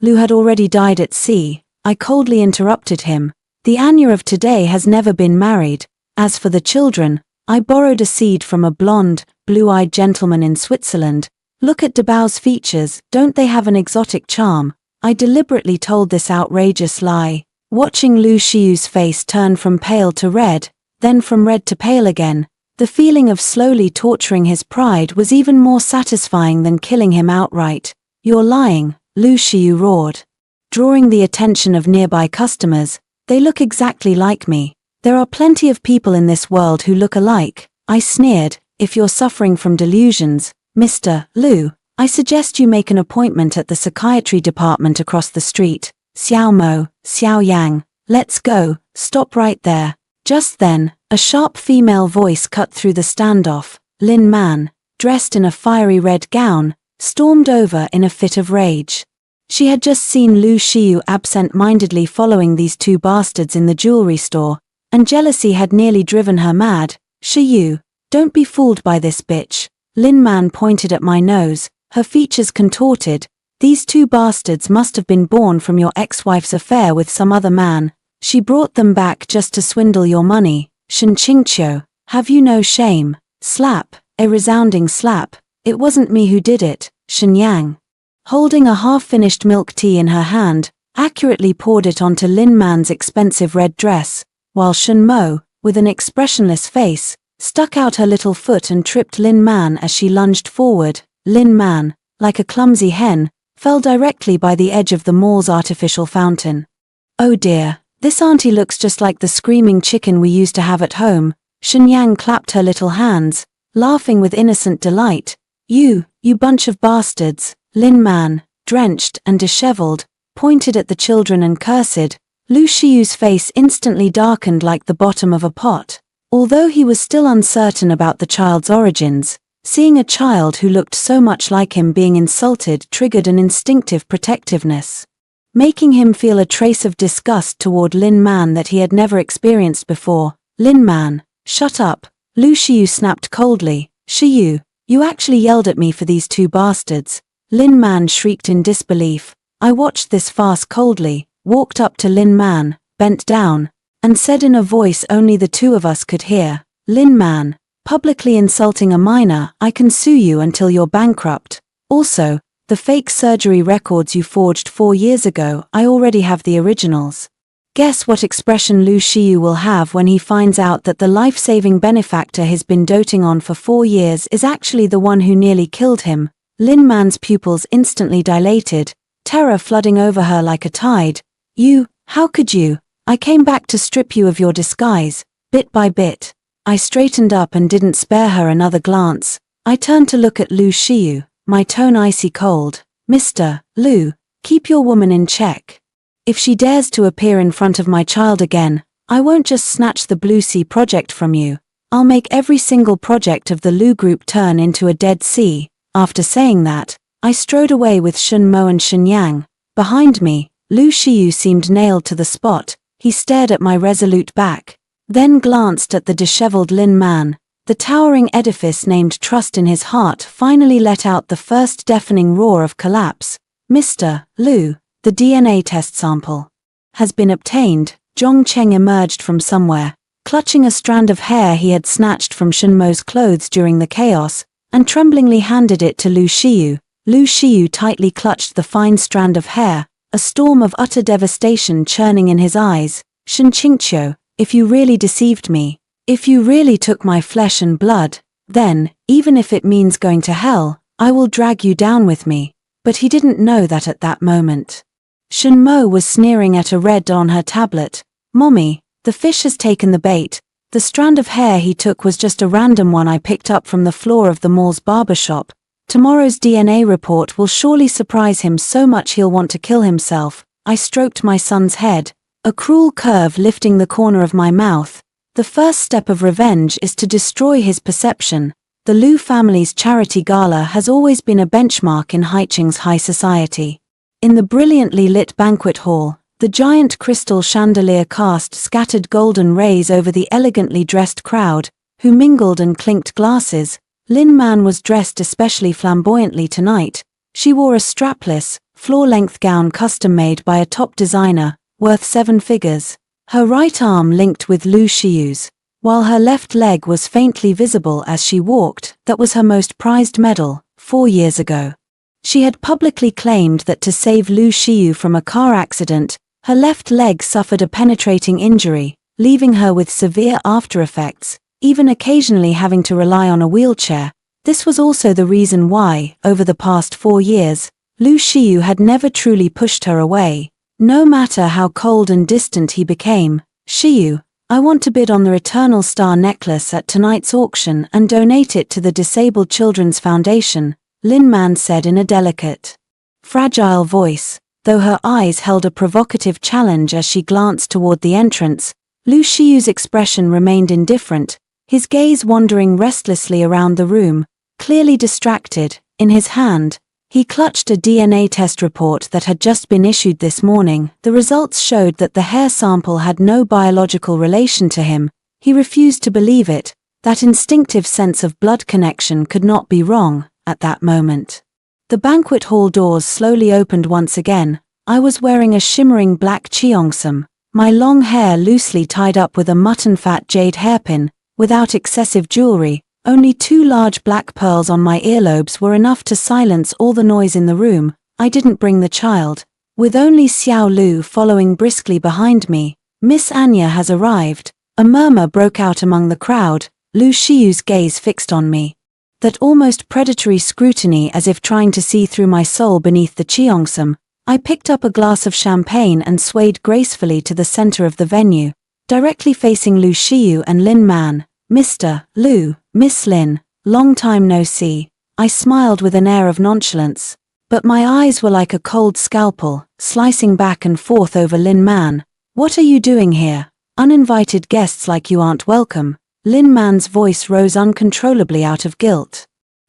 Lu had already died at sea. I coldly interrupted him. The Anya of today has never been married. As for the children, I borrowed a seed from a blonde, blue-eyed gentleman in Switzerland. Look at Dabao's features, don't they have an exotic charm? I deliberately told this outrageous lie. Watching Lu Shiyu's face turn from pale to red, then from red to pale again, the feeling of slowly torturing his pride was even more satisfying than killing him outright. You're lying, Lu Shiyu roared. Drawing the attention of nearby customers, they look exactly like me. There are plenty of people in this world who look alike, I sneered. If you're suffering from delusions, Mr. Lu, I suggest you make an appointment at the psychiatry department across the street. Xiao Mo, Xiao Yang, let's go, stop right there. Just then, a sharp female voice cut through the standoff. Lin Man, dressed in a fiery red gown, stormed over in a fit of rage. She had just seen Lu Shiyu absent-mindedly following these two bastards in the jewelry store, and jealousy had nearly driven her mad. Shiyu, don't be fooled by this bitch. Lin Man pointed at my nose, her features contorted. These two bastards must have been born from your ex-wife's affair with some other man. She brought them back just to swindle your money. Shen Qingqiu, have you no shame? Slap, a resounding slap. It wasn't me who did it. Shen Yang, holding a half-finished milk tea in her hand, accurately poured it onto Lin Man's expensive red dress, while Shen Mo, with an expressionless face, stuck out her little foot and tripped Lin Man as she lunged forward. Lin Man, like a clumsy hen, fell directly by the edge of the mall's artificial fountain. Oh dear, this auntie looks just like the screaming chicken we used to have at home. Shen Yang clapped her little hands, laughing with innocent delight. You bunch of bastards. Lin Man, drenched and disheveled, pointed at the children and cursed. Lu Shiyu's face instantly darkened like the bottom of a pot. Although he was still uncertain about the child's origins, seeing a child who looked so much like him being insulted triggered an instinctive protectiveness, making him feel a trace of disgust toward Lin Man that he had never experienced before. Lin Man, shut up, Lu Shiyu snapped coldly. Shiyu, you actually yelled at me for these two bastards. Lin Man shrieked in disbelief. I watched this farce coldly, walked up to Lin Man, bent down, and said in a voice only the two of us could hear, Lin Man, publicly insulting a minor, I can sue you until you're bankrupt. Also, the fake surgery records you forged 4 years ago, I already have the originals. Guess what expression Lu Shiyu will have when he finds out that the life-saving benefactor he's been doting on for 4 years is actually the one who nearly killed him. Lin Man's pupils instantly dilated, terror flooding over her like a tide. You, how could you? I came back to strip you of your disguise, bit by bit. I straightened up and didn't spare her another glance. I turned to look at Lu Shiyu, my tone icy cold. Mr. Lu, keep your woman in check. If she dares to appear in front of my child again, I won't just snatch the Blue Sea project from you. I'll make every single project of the Lu Group turn into a dead sea. After saying that, I strode away with Shen Mo and Shen Yang. Behind me, Lu Shiyu seemed nailed to the spot. He stared at my resolute back, then glanced at the disheveled Lin Man. The towering edifice named trust in his heart finally let out the first deafening roar of collapse. Mr. Lu, the DNA test sample has been obtained. Zhong Cheng emerged from somewhere, clutching a strand of hair he had snatched from Shen Mo's clothes during the chaos, and tremblingly handed it to Lu Shiyu. Lu Shiyu tightly clutched the fine strand of hair, a storm of utter devastation churning in his eyes. Shen Qingqiu, if you really deceived me, if you really took my flesh and blood, then, even if it means going to hell, I will drag you down with me. But he didn't know that at that moment. Shen Mo was sneering at a red on her tablet. Mommy, the fish has taken the bait. The strand of hair he took was just a random one I picked up from the floor of the mall's barbershop. Tomorrow's DNA report will surely surprise him so much he'll want to kill himself. I stroked my son's head, a cruel curve lifting the corner of my mouth. The first step of revenge is to destroy his perception. The Lu family's charity gala has always been a benchmark in Haiqing's high society. In the brilliantly lit banquet hall, the giant crystal chandelier cast scattered golden rays over the elegantly dressed crowd, who mingled and clinked glasses. Lin Man was dressed especially flamboyantly tonight. She wore a strapless, floor-length gown custom-made by a top designer, worth 7 figures. Her right arm linked with Liu Shiyu's, while her left leg was faintly visible as she walked. That was her most prized medal, 4 years ago. She had publicly claimed that to save Liu Shiyu from a car accident, her left leg suffered a penetrating injury, leaving her with severe aftereffects, even occasionally having to rely on a wheelchair. This was also the reason why, over the past 4 years, Liu Shiyu had never truly pushed her away. No matter how cold and distant he became. Shiyu, I want to bid on the Eternal Star necklace at tonight's auction and donate it to the Disabled Children's Foundation, Lin Man said in a delicate, fragile voice. Though her eyes held a provocative challenge as she glanced toward the entrance, Liu Shiyu's expression remained indifferent, his gaze wandering restlessly around the room, clearly distracted. In his hand, he clutched a DNA test report that had just been issued this morning. The results showed that the hair sample had no biological relation to him. He refused to believe it. That instinctive sense of blood connection could not be wrong at that moment. The banquet hall doors slowly opened once again. I was wearing a shimmering black cheongsam, my long hair loosely tied up with a mutton fat jade hairpin, without excessive jewelry. Only 2 large black pearls on my earlobes were enough to silence all the noise in the room. I didn't bring the child. With only Xiao Lu following briskly behind me. Miss Anya has arrived. A murmur broke out among the crowd, Liu Shiyu's gaze fixed on me. That almost predatory scrutiny, as if trying to see through my soul beneath the cheongsam. I picked up a glass of champagne and swayed gracefully to the center of the venue, directly facing Liu Shiyu and Lin Man. Mr. Liu, Miss Lin, long time no see. I smiled with an air of nonchalance, but my eyes were like a cold scalpel, slicing back and forth over Lin Man. What are you doing here? Uninvited guests like you aren't welcome. Lin Man's voice rose uncontrollably out of guilt.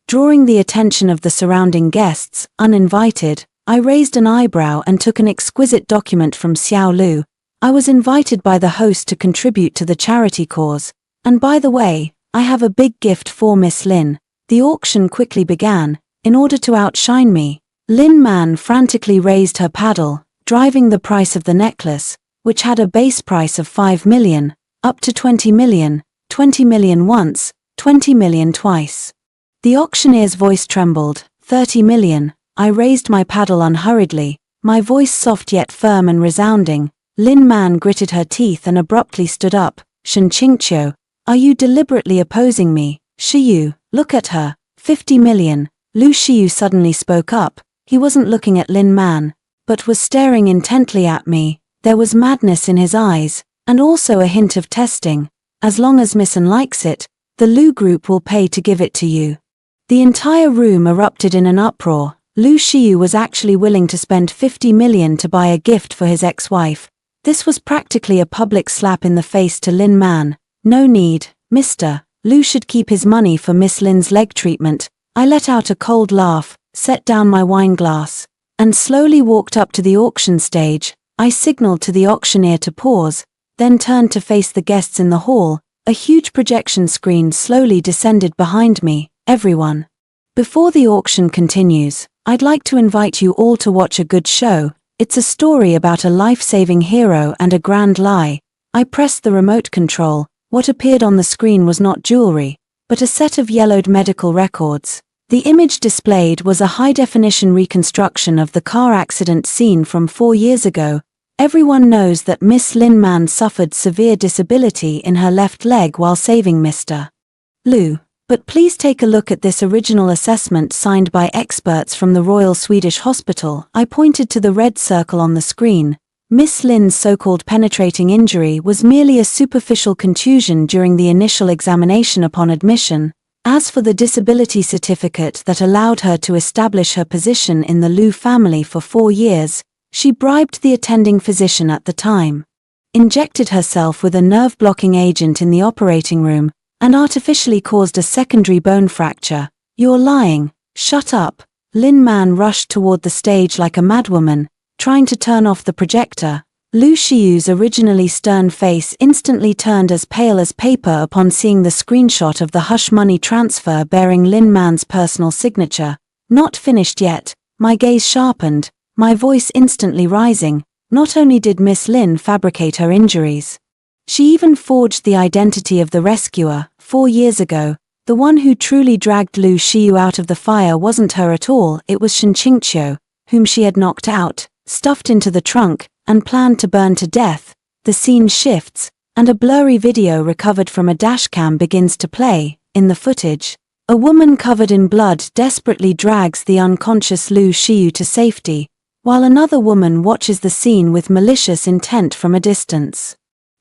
Drawing the attention of the surrounding guests, uninvited, I raised an eyebrow and took an exquisite document from Xiao Lu. I was invited by the host to contribute to the charity cause. And by the way, I have a big gift for Miss Lin. The auction quickly began. In order to outshine me, Lin Man frantically raised her paddle, driving the price of the necklace, which had a base price of 5 million, up to 20 million, 20 million once, 20 million twice. The auctioneer's voice trembled. 30 million. I raised my paddle unhurriedly, my voice soft yet firm and resounding. Lin Man gritted her teeth and abruptly stood up. Shen Qingqiu, are you deliberately opposing me? Shiyu, look at her. 50 million. Liu Shiyu suddenly spoke up. He wasn't looking at Lin Man, but was staring intently at me. There was madness in his eyes, and also a hint of testing. As long as Miss An likes it, the Liu Group will pay to give it to you. The entire room erupted in an uproar. Liu Shiyu was actually willing to spend 50 million to buy a gift for his ex-wife. This was practically a public slap in the face to Lin Man. No need, Mr. Liu should keep his money for Miss Lin's leg treatment. I let out a cold laugh, set down my wine glass, and slowly walked up to the auction stage. I signaled to the auctioneer to pause, then turned to face the guests in the hall. A huge projection screen slowly descended behind me. Everyone. Before the auction continues, I'd like to invite you all to watch a good show. It's a story about a life-saving hero and a grand lie. I pressed the remote control. What appeared on the screen was not jewelry, but a set of yellowed medical records. The image displayed was a high-definition reconstruction of the car accident scene from 4 years ago. Everyone knows that Miss Lin Man suffered severe disability in her left leg while saving Mr. Liu. But please take a look at this original assessment signed by experts from the Royal Swedish Hospital. I pointed to the red circle on the screen. Miss Lin's so-called penetrating injury was merely a superficial contusion during the initial examination upon admission. As for the disability certificate that allowed her to establish her position in the Liu family for 4 years, she bribed the attending physician at the time, injected herself with a nerve-blocking agent in the operating room, and artificially caused a secondary bone fracture. You're lying. Shut up. Lin Man rushed toward the stage like a madwoman, trying to turn off the projector. Liu Shiyu's originally stern face instantly turned as pale as paper upon seeing the screenshot of the hush money transfer bearing Lin Man's personal signature. Not finished yet. My gaze sharpened, my voice instantly rising. Not only did Miss Lin fabricate her injuries, she even forged the identity of the rescuer. 4 years ago, the one who truly dragged Lu Xiyu out of the fire wasn't her at all, it was Shen Qingqiu, whom she had knocked out, stuffed into the trunk, and planned to burn to death. The scene shifts, and a blurry video recovered from a dashcam begins to play. In the footage, a woman covered in blood desperately drags the unconscious Lu Xiyu to safety, while another woman watches the scene with malicious intent from a distance.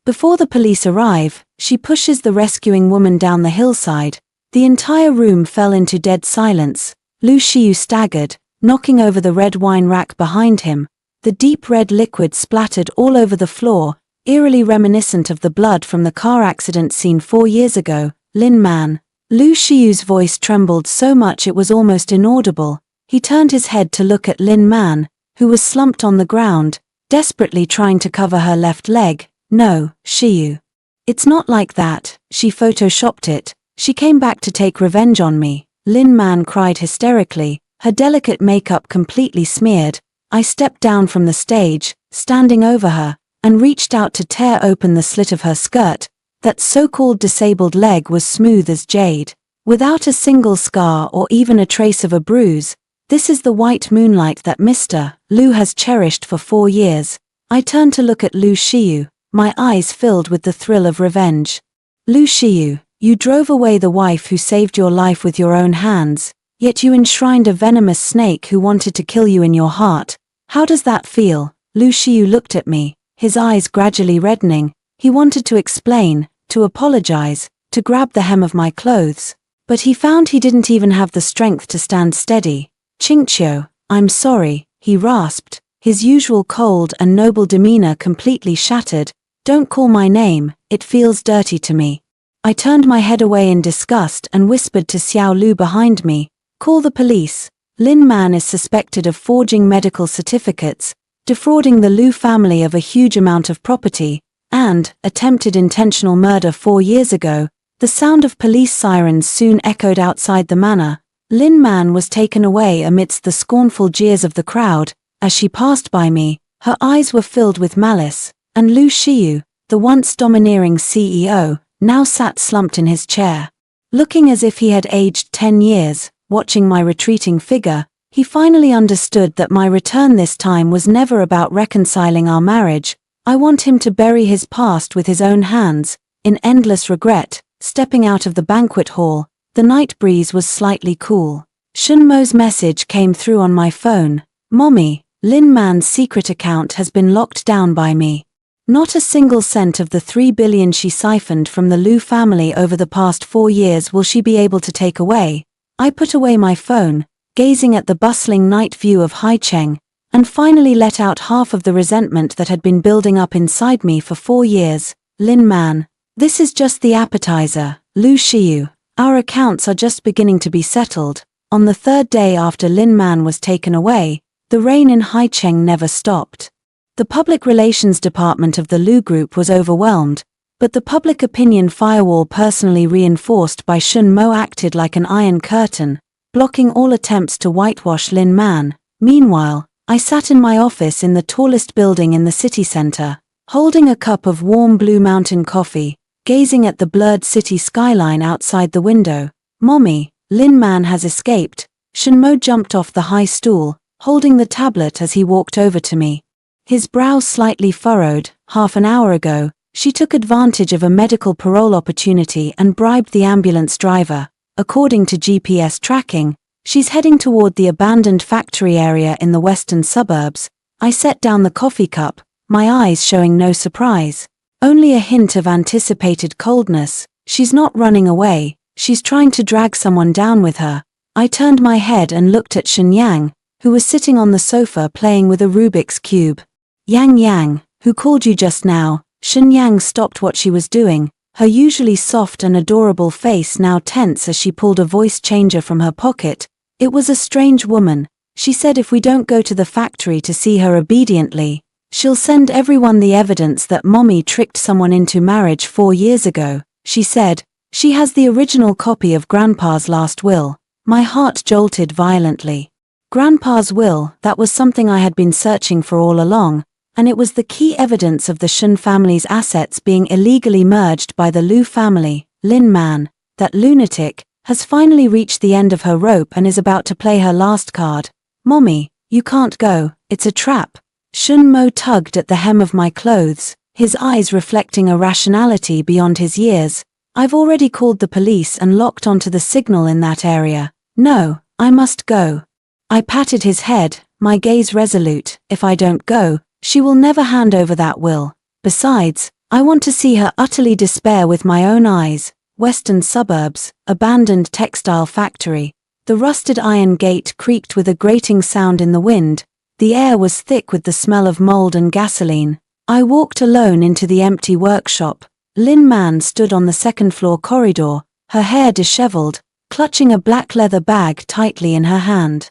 Before the police arrive, she pushes the rescuing woman down the hillside. The entire room fell into dead silence. Lu Xiyu staggered, knocking over the red wine rack behind him. The deep red liquid splattered all over the floor, eerily reminiscent of the blood from the car accident scene 4 years ago. Lin Man. Lu Xiyu's voice trembled so much it was almost inaudible. He turned his head to look at Lin Man, who was slumped on the ground, desperately trying to cover her left leg. No, Xiyu. It's not like that, she photoshopped it. She came back to take revenge on me. Lin Man cried hysterically, her delicate makeup completely smeared. I stepped down from the stage, standing over her, and reached out to tear open the slit of her skirt. That so-called disabled leg was smooth as jade, without a single scar or even a trace of a bruise. This is the white moonlight that Mr. Lu has cherished for 4 years. I turned to look at Lu Xiyu, my eyes filled with the thrill of revenge. Lu Xiyu, you drove away the wife who saved your life with your own hands, yet you enshrined a venomous snake who wanted to kill you in your heart. How does that feel? Lu Xiyu looked at me, his eyes gradually reddening. He wanted to explain, to apologize, to grab the hem of my clothes, but he found he didn't even have the strength to stand steady. Qingqiu, I'm sorry, he rasped, his usual cold and noble demeanor completely shattered. Don't call my name, it feels dirty to me. I turned my head away in disgust and whispered to Xiao Lu behind me, call the police. Lin Man is suspected of forging medical certificates, defrauding the Lu family of a huge amount of property, and attempted intentional murder 4 years ago. The sound of police sirens soon echoed outside the manor. Lin Man was taken away amidst the scornful jeers of the crowd. As she passed by me, her eyes were filled with malice, and Lu Xiyu, the once domineering CEO, now sat slumped in his chair. Looking as if he had aged 10 years, watching my retreating figure, he finally understood that my return this time was never about reconciling our marriage. I want him to bury his past with his own hands, in endless regret. Stepping out of the banquet hall, the night breeze was slightly cool. Shunmo's message came through on my phone. Mommy, Lin Man's secret account has been locked down by me. Not a single cent of the 3 billion she siphoned from the Lu family over the past 4 years will she be able to take away. I put away my phone, gazing at the bustling night view of Haicheng, and finally let out half of the resentment that had been building up inside me for 4 years. Lin Man, this is just the appetizer. Lu Xiyu, our accounts are just beginning to be settled. On the 3rd day after Lin Man was taken away, the rain in Haicheng never stopped. The public relations department of the Lu Group was overwhelmed, but the public opinion firewall personally reinforced by Shunmo acted like an iron curtain, blocking all attempts to whitewash Lin Man. Meanwhile, I sat in my office in the tallest building in the city center, holding a cup of warm Blue Mountain coffee, gazing at the blurred city skyline outside the window. Mommy, Lin Man has escaped. Shunmo jumped off the high stool, holding the tablet as he walked over to me. His brow slightly furrowed. Half an hour ago, she took advantage of a medical parole opportunity and bribed the ambulance driver. According to GPS tracking, she's heading toward the abandoned factory area in the western suburbs. I set down the coffee cup, my eyes showing no surprise. Only a hint of anticipated coldness. She's not running away, she's trying to drag someone down with her. I turned my head and looked at Shen Yang, who was sitting on the sofa playing with a Rubik's Cube. Yang, who called you just now? Shen Yang stopped what she was doing, her usually soft and adorable face now tense as she pulled a voice changer from her pocket. It was a strange woman. She said if we don't go to the factory to see her obediently, she'll send everyone the evidence that Mommy tricked someone into marriage 4 years ago. She said, she has the original copy of Grandpa's last will. My heart jolted violently. Grandpa's will, that was something I had been searching for all along, and it was the key evidence of the Shun family's assets being illegally merged by the Liu family. Lin Man, that lunatic, has finally reached the end of her rope and is about to play her last card. Mommy, you can't go, it's a trap. Shun Mo tugged at the hem of my clothes, his eyes reflecting a rationality beyond his years. I've already called the police and locked onto the signal in that area. No, I must go. I patted his head, my gaze resolute. If I don't go, she will never hand over that will. Besides, I want to see her utterly despair with my own eyes. Western suburbs, abandoned textile factory. The rusted iron gate creaked with a grating sound in the wind. The air was thick with the smell of mold and gasoline. I walked alone into the empty workshop. Lin Man stood on the second-floor corridor, her hair disheveled, clutching a black leather bag tightly in her hand.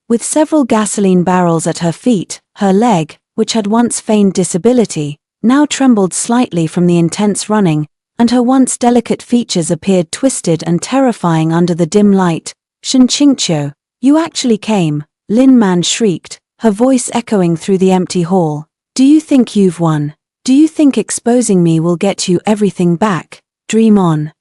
With several gasoline barrels at her feet, her leg, which had once feigned disability, now trembled slightly from the intense running, and her once delicate features appeared twisted and terrifying under the dim light. Shen Qingqiu, you actually came, Lin Man shrieked, her voice echoing through the empty hall. Do you think you've won? Do you think exposing me will get you everything back? Dream on.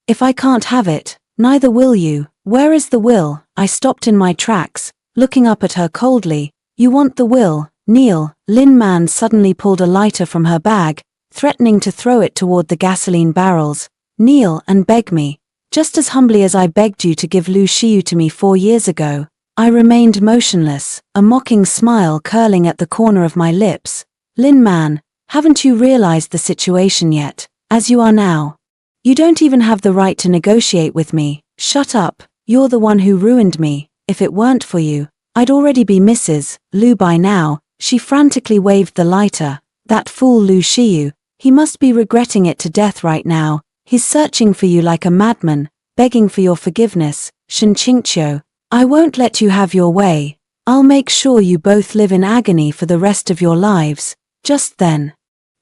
If I can't have it, neither will you. Where is the will? I stopped in my tracks, looking up at her coldly. You want the will, Neil. Lin Man suddenly pulled a lighter from her bag, threatening to throw it toward the gasoline barrels. Kneel and beg me. Just as humbly as I begged you to give Lu Xiyu to me 4 years ago. I remained motionless, a mocking smile curling at the corner of my lips. Lin Man, haven't you realized the situation yet, as you are now? You don't even have the right to negotiate with me. Shut up, you're the one who ruined me. If it weren't for you, I'd already be Mrs. Lu by now. She frantically waved the lighter. That fool Lu Xiyu, he must be regretting it to death right now. He's searching for you like a madman, begging for your forgiveness. Shen Qingqiu, I won't let you have your way. I'll make sure you both live in agony for the rest of your lives. Just then,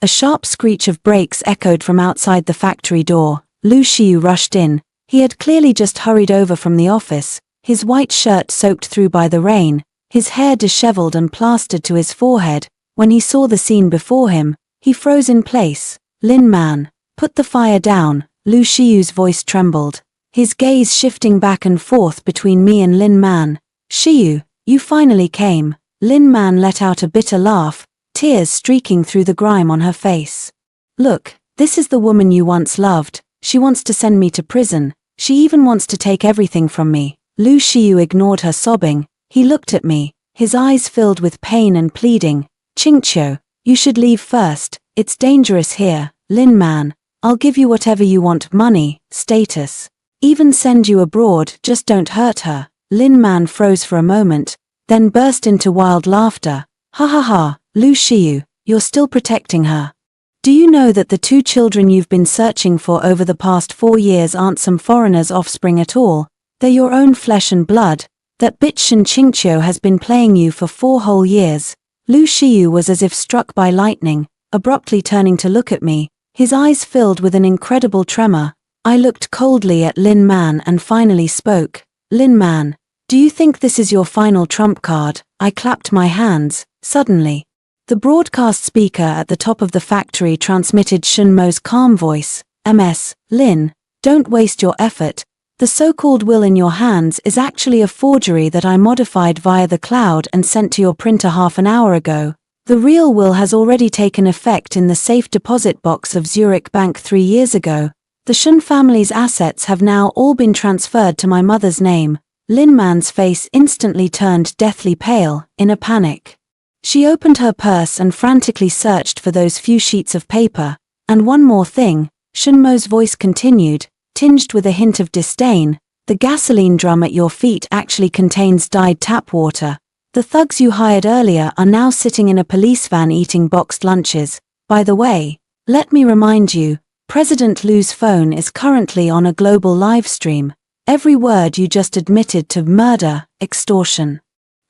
a sharp screech of brakes echoed from outside the factory door. Lu Xiyu rushed in. He had clearly just hurried over from the office, his white shirt soaked through by the rain, his hair disheveled and plastered to his forehead. When he saw the scene before him, he froze in place. Lin Man, put the fire down. Lu Xiyu's voice trembled, his gaze shifting back and forth between me and Lin Man. Xiyu, you finally came. Lin Man let out a bitter laugh, tears streaking through the grime on her face. Look, this is the woman you once loved. She wants to send me to prison. She even wants to take everything from me. Lu Xiyu ignored her sobbing. He looked at me, his eyes filled with pain and pleading. Qingqiu, you should leave first. It's dangerous here. Lin Man, I'll give you whatever you want, money, status. Even send you abroad, just don't hurt her. Lin Man froze for a moment, then burst into wild laughter. Ha ha ha, Lu Xiyu, you're still protecting her. Do you know that the 2 children you've been searching for over the past 4 years aren't some foreigner's offspring at all? They're your own flesh and blood. That bitch Shen Qingqiu has been playing you for 4 whole years. Lu Xiyu was as if struck by lightning, abruptly turning to look at me, his eyes filled with an incredible tremor. I looked coldly at Lin Man and finally spoke. Lin Man, do you think this is your final trump card? I clapped my hands. Suddenly, the broadcast speaker at the top of the factory transmitted Shun Mo's calm voice. MS, Lin, don't waste your effort. The so-called will in your hands is actually a forgery that I modified via the cloud and sent to your printer half an hour ago. The real will has already taken effect in the safe deposit box of Zurich Bank 3 years ago. The Shun family's assets have now all been transferred to my mother's name. Lin Man's face instantly turned deathly pale, in a panic. She opened her purse and frantically searched for those few sheets of paper. And one more thing, Shun Mo's voice continued, tinged with a hint of disdain, the gasoline drum at your feet actually contains dyed tap water. The thugs you hired earlier are now sitting in a police van eating boxed lunches. By the way, let me remind you, President Lu's phone is currently on a global live stream. Every word you just admitted to murder, extortion,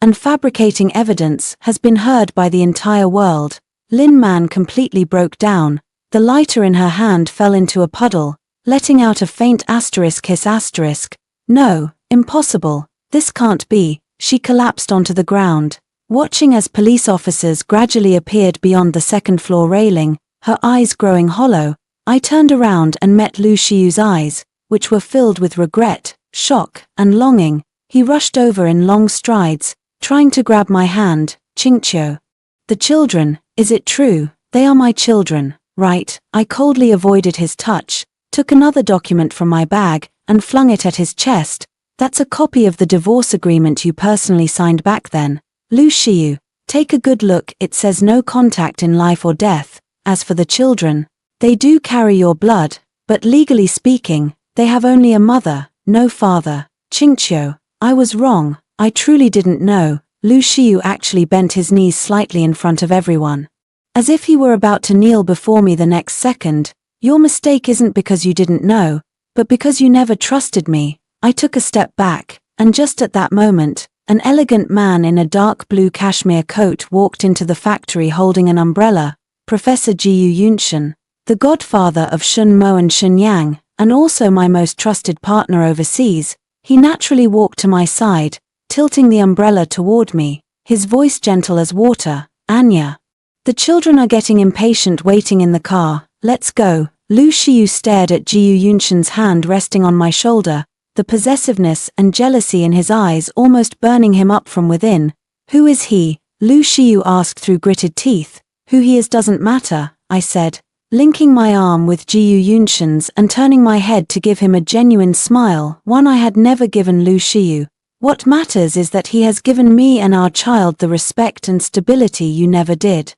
and fabricating evidence has been heard by the entire world. Lin Man completely broke down. The lighter in her hand fell into a puddle, letting out a faint asterisk hiss asterisk. No, impossible, this can't be. She collapsed onto the ground. Watching as police officers gradually appeared beyond the second-floor railing, her eyes growing hollow, I turned around and met Lu Shiyu's eyes, which were filled with regret, shock, and longing. He rushed over in long strides, trying to grab my hand. "Qingqiu. The children, is it true? They are my children, right?" I coldly avoided his touch, took another document from my bag, and flung it at his chest. "That's a copy of the divorce agreement you personally signed back then. Lu Shiyu, take a good look. It says no contact in life or death. As for the children, they do carry your blood, but legally speaking, they have only a mother, no father." "Qingqiu, I was wrong. I truly didn't know." Lu Shiyu actually bent his knees slightly in front of everyone, as if he were about to kneel before me the next second. "Your mistake isn't because you didn't know, but because you never trusted me." I took a step back, and just at that moment, an elegant man in a dark blue cashmere coat walked into the factory holding an umbrella. Professor Jiyu Yunshan, the godfather of Shun Mo and Shun Yang, and also my most trusted partner overseas. He naturally walked to my side, tilting the umbrella toward me, his voice gentle as water. "Anya. The children are getting impatient waiting in the car. Let's go." Lu Shiyu stared at Jiyu Yunshan's hand resting on my shoulder, the possessiveness and jealousy in his eyes almost burning him up from within. "Who is he?" Lu Shiyu asked through gritted teeth. "Who he is doesn't matter," I said, linking my arm with Jiyu Yunshan's and turning my head to give him a genuine smile, one I had never given Lu Shiyu. "What matters is that he has given me and our child the respect and stability you never did."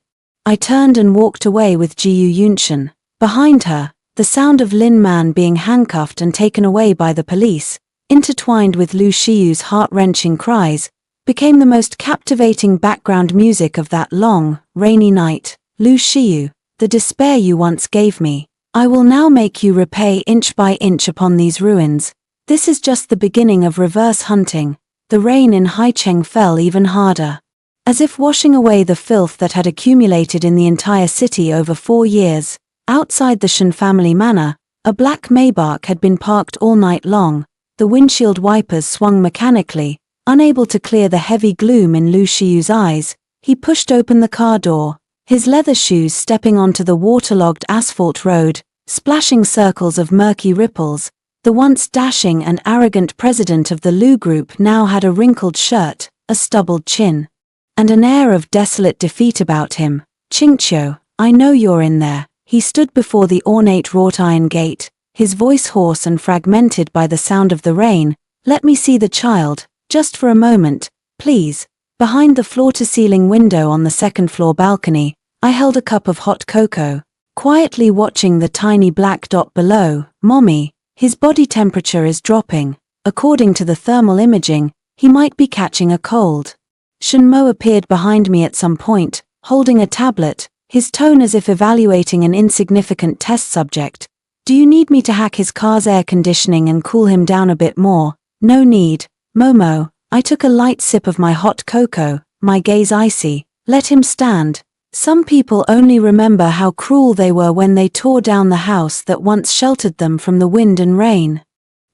I turned and walked away with Jiyu Yunshan. Behind her, the sound of Lin Man being handcuffed and taken away by the police, intertwined with Lu Shiyu's heart-wrenching cries, became the most captivating background music of that long, rainy night. "Lu Shiyu, the despair you once gave me, I will now make you repay inch by inch upon these ruins. This is just the beginning of reverse hunting." The rain in Haicheng fell even harder, as if washing away the filth that had accumulated in the entire city over 4 years. Outside the Shen family manor, a black Maybach had been parked all night long. The windshield wipers swung mechanically, unable to clear the heavy gloom in Lu Shiyu's eyes. He pushed open the car door, his leather shoes stepping onto the waterlogged asphalt road, splashing circles of murky ripples. The once dashing and arrogant president of the Lu Group now had a wrinkled shirt, a stubbled chin, and an air of desolate defeat about him. "Qingqiu, I know you're in there." He stood before the ornate wrought iron gate, his voice hoarse and fragmented by the sound of the rain. "Let me see the child, just for a moment, please." Behind the floor-to-ceiling window on the second-floor balcony, I held a cup of hot cocoa, quietly watching the tiny black dot below. "Mommy, his body temperature is dropping. According to the thermal imaging, he might be catching a cold." Shen Mo appeared behind me at some point, holding a tablet, his tone as if evaluating an insignificant test subject. "Do you need me to hack his car's air conditioning and cool him down a bit more?" "No need, Momo." I took a light sip of my hot cocoa, my gaze icy. "Let him stand. Some people only remember how cruel they were when they tore down the house that once sheltered them from the wind and rain.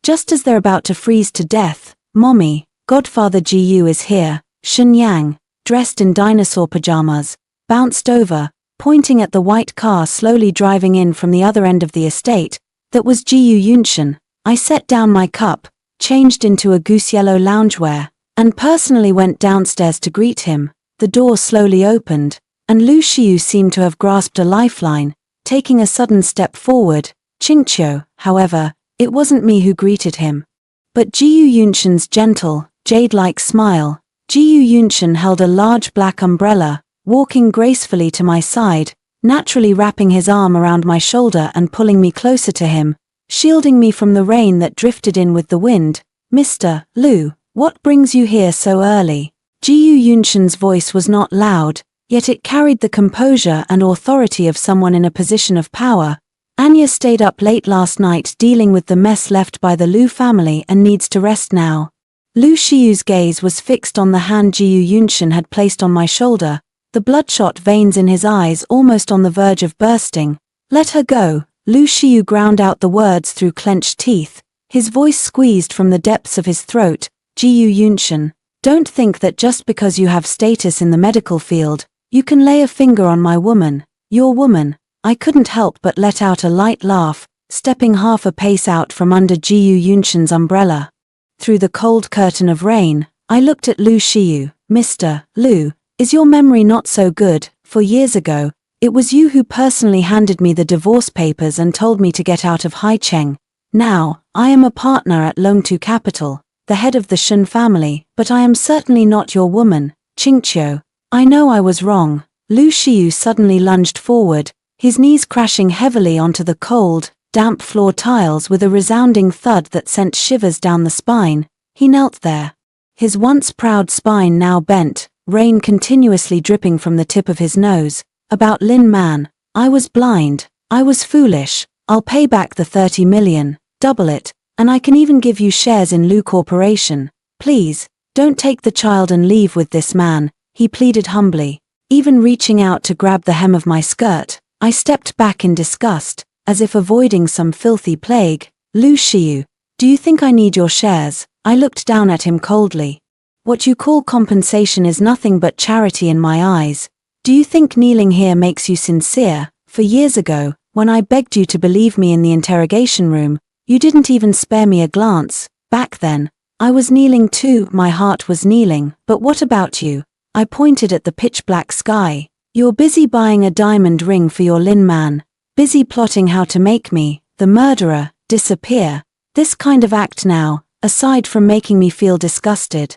Just as they're about to freeze to death." "Mommy, Godfather Jiyu is here." Shen Yang, dressed in dinosaur pajamas, bounced over, pointing at the white car slowly driving in from the other end of the estate. That was Jiyu Yunshan. I set down my cup, changed into a goose yellow loungewear, and personally went downstairs to greet him. The door slowly opened, and Lu Shiyu seemed to have grasped a lifeline, taking a sudden step forward. "Qingqiu," however, it wasn't me who greeted him, but Jiyu Yunshan's gentle, jade-like smile. Jiyu Yunshan held a large black umbrella, walking gracefully to my side, naturally wrapping his arm around my shoulder and pulling me closer to him, shielding me from the rain that drifted in with the wind. "Mr. Lu, what brings you here so early?" Jiyu Yunshan's voice was not loud, yet it carried the composure and authority of someone in a position of power. "Anya stayed up late last night dealing with the mess left by the Lu family and needs to rest now." Lu Shiyu's gaze was fixed on the hand Jiyu Yunshan had placed on my shoulder, the bloodshot veins in his eyes almost on the verge of bursting. "Let her go." Lu Shiyu ground out the words through clenched teeth, his voice squeezed from the depths of his throat. "Jiyu Yunshan, Don't think that just because you have status in the medical field, you can lay a finger on my woman, your woman. I couldn't help but let out a light laugh, stepping half a pace out from under Ji Yunshin's umbrella. Through the cold curtain of rain, I looked at Lu Shiyu. Mr. Lu, is your memory not so good? For years ago, it was you who personally handed me the divorce papers and told me to get out of Haicheng. Now, I am a partner at Longtu Capital, the head of the Shun family, but I am certainly not your woman, Qingqiu. I know I was wrong. Lu Shiyu suddenly lunged forward, his knees crashing heavily onto the cold, damp floor tiles with a resounding thud that sent shivers down the spine. He knelt there. His once proud spine now bent, rain continuously dripping from the tip of his nose. About Lin Man, I was blind, I was foolish, I'll pay back the 30 million, double it, and I can even give you shares in Lu Corporation. Please, don't take the child and leave with this man, he pleaded humbly. Even reaching out to grab the hem of my skirt, I stepped back in disgust, as if avoiding some filthy plague. Lu Shiyu, do you think I need your shares? I looked down at him coldly. What you call compensation is nothing but charity in my eyes. Do you think kneeling here makes you sincere? For years ago, when I begged you to believe me in the interrogation room, you didn't even spare me a glance. Back then, I was kneeling too, my heart was kneeling, but what about you? I pointed at the pitch-black sky. You're busy buying a diamond ring for your Lin Man, busy plotting how to make me, the murderer, disappear. This kind of act now, aside from making me feel disgusted,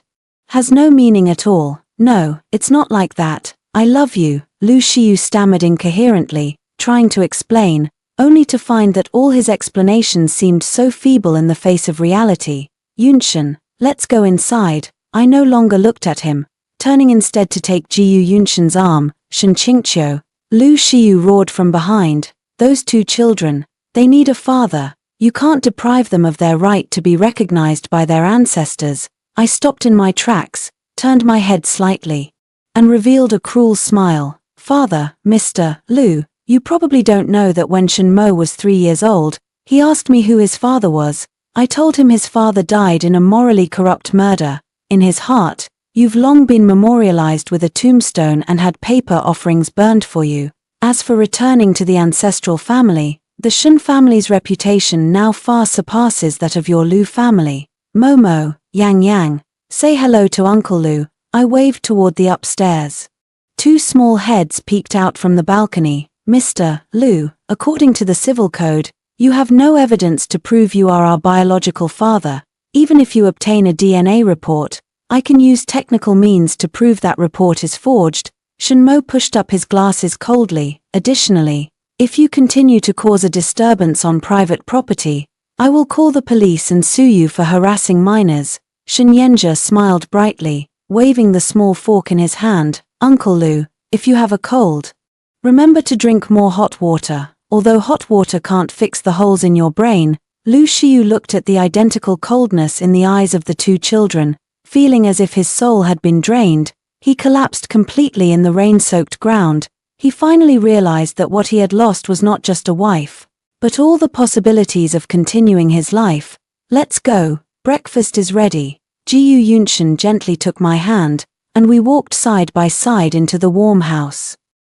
has no meaning at all. No, it's not like that. I love you, Lu Shiyu stammered incoherently, trying to explain, only to find that all his explanations seemed so feeble in the face of reality. Yunshin, let's go inside. I no longer looked at him, turning instead to take Ji Yunshin's arm. Shen Qingqiu, Lu Shiyu roared from behind. Those two children, they need a father. You can't deprive them of their right to be recognized by their ancestors. I stopped in my tracks, turned my head slightly, and revealed a cruel smile. Father, Mr. Lu, you probably don't know that when Shen Mo was 3 years old, he asked me who his father was. I told him his father died in a morally corrupt murder. In his heart, you've long been memorialized with a tombstone and had paper offerings burned for you. As for returning to the ancestral family, the Shen family's reputation now far surpasses that of your Lu family. Momo, Yang Yang, say hello to Uncle Lu. I waved toward the upstairs. Two small heads peeked out from the balcony. Mr. Lu, according to the civil code, you have no evidence to prove you are our biological father. Even if you obtain a DNA report, I can use technical means to prove that report is forged. Shen Mo pushed up his glasses coldly. Additionally, if you continue to cause a disturbance on private property, I will call the police and sue you for harassing minors. Shen Yanjia smiled brightly, waving the small fork in his hand. Uncle Lu, if you have a cold, remember to drink more hot water. Although hot water can't fix the holes in your brain, Lu Shiyu looked at the identical coldness in the eyes of the two children, feeling as if his soul had been drained. He collapsed completely in the rain-soaked ground. He finally realized that what he had lost was not just a wife, but all the possibilities of continuing his life. Let's go, breakfast is ready. Ji Yunshin gently took my hand, and we walked side by side into the warm house.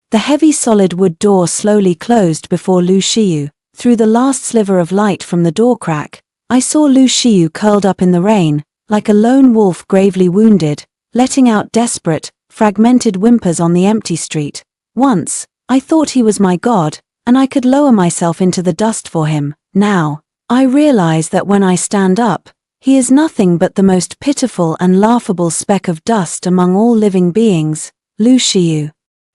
The heavy solid wood door slowly closed before Lu Shiyu. Through the last sliver of light from the door crack, I saw Lu Shiyu curled up in the rain, like a lone wolf gravely wounded, letting out desperate, fragmented whimpers on the empty street. Once, I thought he was my god, and I could lower myself into the dust for him. Now, I realize that when I stand up, he is nothing but the most pitiful and laughable speck of dust among all living beings. Lu Shiyu.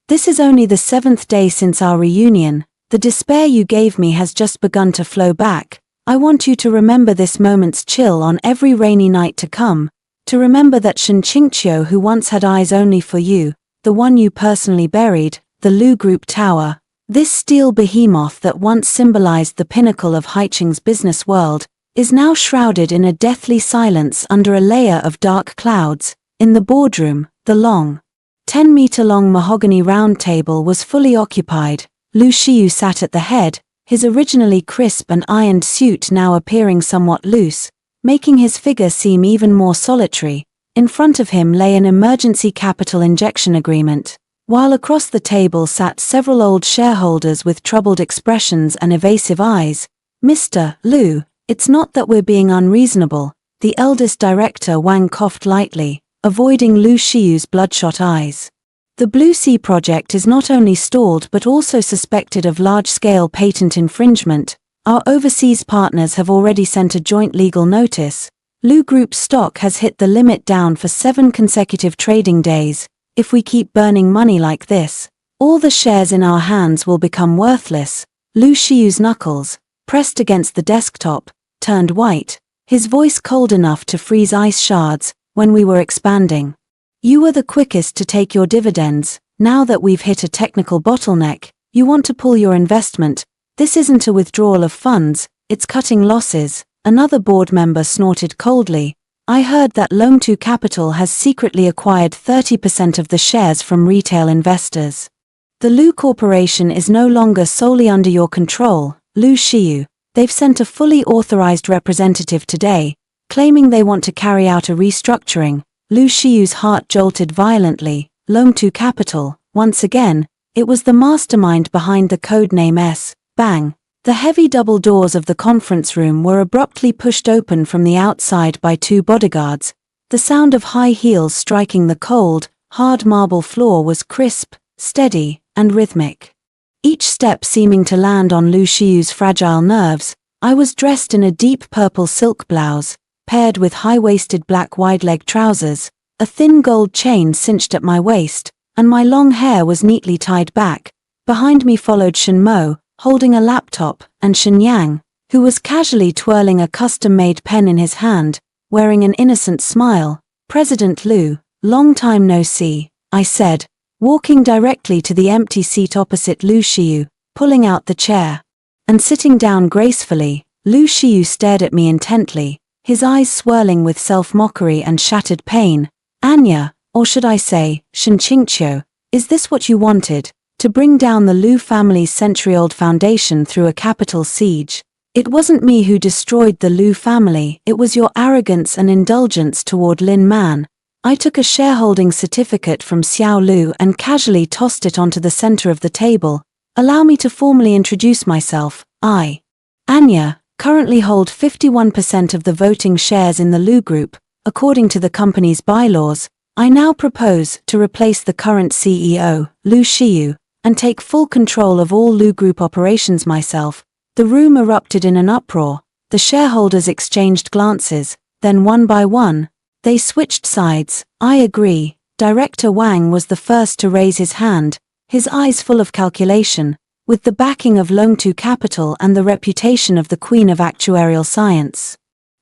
This is only the 7th day since our reunion. The despair you gave me has just begun to flow back. I want you to remember this moment's chill on every rainy night to come. To remember that Shen Qingqiu, who once had eyes only for you, the one you personally buried, the Lu Group Tower, this steel behemoth that once symbolized the pinnacle of Haicheng's business world, is now shrouded in a deathly silence under a layer of dark clouds. In the boardroom, the long, 10-meter-long mahogany round table was fully occupied. Lu Shiyu sat at the head, his originally crisp and ironed suit now appearing somewhat loose, making his figure seem even more solitary. In front of him lay an emergency capital injection agreement, while across the table sat several old shareholders with troubled expressions and evasive eyes. "Mr. Liu, it's not that we're being unreasonable," the eldest director Wang coughed lightly, avoiding Lu Shiyu's bloodshot eyes. "The Blue Sea project is not only stalled but also suspected of large-scale patent infringement. Our overseas partners have already sent a joint legal notice. Lu Group's stock has hit the limit down for 7 consecutive trading days. If we keep burning money like this, all the shares in our hands will become worthless." Lu Shiyu's knuckles, pressed against the desktop, turned white, his voice cold enough to freeze ice shards. "When we were expanding, you were the quickest to take your dividends. Now that we've hit a technical bottleneck, you want to pull your investment. This isn't a withdrawal of funds, it's cutting losses." Another board member snorted coldly. "I heard that Longtu Capital has secretly acquired 30% of the shares from retail investors. The Lu Corporation is no longer solely under your control, Lu Shiyu. They've sent a fully authorized representative today, claiming they want to carry out a restructuring." Lu Shiyu's heart jolted violently. Longtu Capital, once again, it was the mastermind behind the codename S. Bang. The heavy double doors of the conference room were abruptly pushed open from the outside by 2 bodyguards. The sound of high heels striking the cold, hard marble floor was crisp, steady, and rhythmic, each step seeming to land on Lu Shiyu's fragile nerves. I was dressed in a deep purple silk blouse, paired with high-waisted black wide-leg trousers, a thin gold chain cinched at my waist, and my long hair was neatly tied back. Behind me followed Shen Mo, holding a laptop, and Shen Yang, who was casually twirling a custom-made pen in his hand, wearing an innocent smile. "President Liu, long time no see," I said, walking directly to the empty seat opposite Lu Shiyu, pulling out the chair, and sitting down gracefully. Lu Shiyu stared at me intently, his eyes swirling with self-mockery and shattered pain. "Anya, or should I say, Shen Qingqiu, is this what you wanted? To bring down the Lu family's century-old foundation through a capital siege? It wasn't me who destroyed the Lu family, it was your arrogance and indulgence toward Lin Man." I took a shareholding certificate from Xiao Lu and casually tossed it onto the center of the table. "Allow me to formally introduce myself. I, Anya, currently hold 51% of the voting shares in the Lu Group. According to the company's bylaws, I now propose to replace the current CEO, Lu Shiyu, and take full control of all Lu Group operations myself." The room erupted in an uproar. The shareholders exchanged glances, then one by one, they switched sides. "I agree." Director Wang was the first to raise his hand, his eyes full of calculation. "With the backing of Longtu Capital and the reputation of the Queen of Actuarial Science,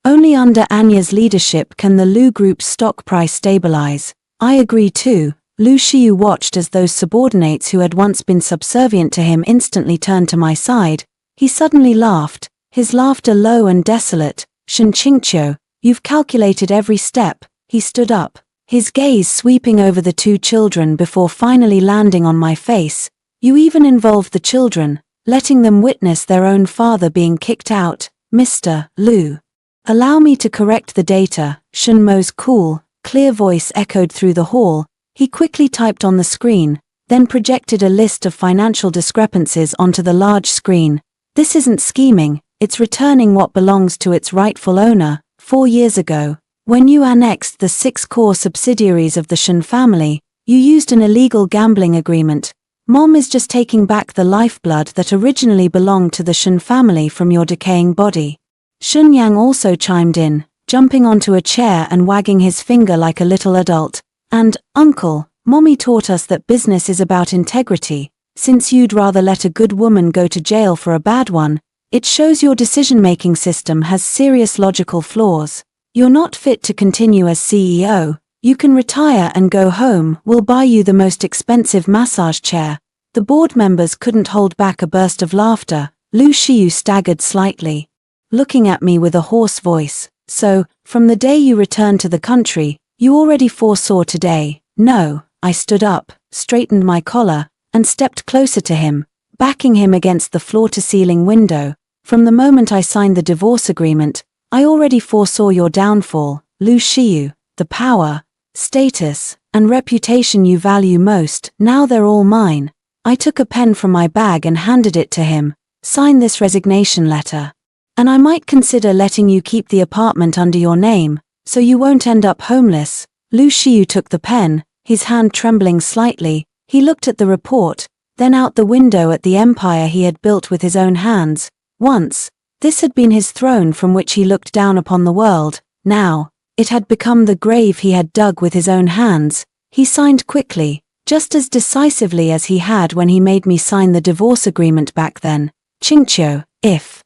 only under Anya's leadership can the Lu Group's stock price stabilize." "I agree too." Lu Shiyu watched as those subordinates who had once been subservient to him instantly turned to my side. He suddenly laughed, his laughter low and desolate. "Shen Qingqiu, you've calculated every step." He stood up, his gaze sweeping over the 2 children before finally landing on my face. "You even involved the children, letting them witness their own father being kicked out." "Mr. Liu, allow me to correct the data." Shen Mo's cool, clear voice echoed through the hall. He quickly typed on the screen, then projected a list of financial discrepancies onto the large screen. "This isn't scheming, it's returning what belongs to its rightful owner. 4 years ago, when you annexed the 6 core subsidiaries of the Shen family, you used an illegal gambling agreement. Mom is just taking back the lifeblood that originally belonged to the Shen family from your decaying body." Shen Yang also chimed in, jumping onto a chair and wagging his finger like a little adult. "And, Uncle, Mommy taught us that business is about integrity. Since you'd rather let a good woman go to jail for a bad one, it shows your decision-making system has serious logical flaws. You're not fit to continue as CEO. You can retire and go home. We'll buy you the most expensive massage chair." The board members couldn't hold back a burst of laughter. Lu Shiyu staggered slightly, looking at me with a hoarse voice. "So, from the day you returned to the country, you already foresaw today?" "No." I stood up, straightened my collar, and stepped closer to him, backing him against the floor-to-ceiling window. "From the moment I signed the divorce agreement, I already foresaw your downfall, Lu Shiyu." the power, status, and reputation you value most, now they're all mine. I took a pen from my bag and handed it to him. Sign this resignation letter. And I might consider letting you keep the apartment under your name, so you won't end up homeless. Lu Shiyu took the pen, his hand trembling slightly. He looked at the report, then out the window at the empire he had built with his own hands. Once, this had been his throne from which he looked down upon the world. Now, it had become the grave he had dug with his own hands. He signed quickly, just as decisively as he had when he made me sign the divorce agreement back then. Qingqiu, if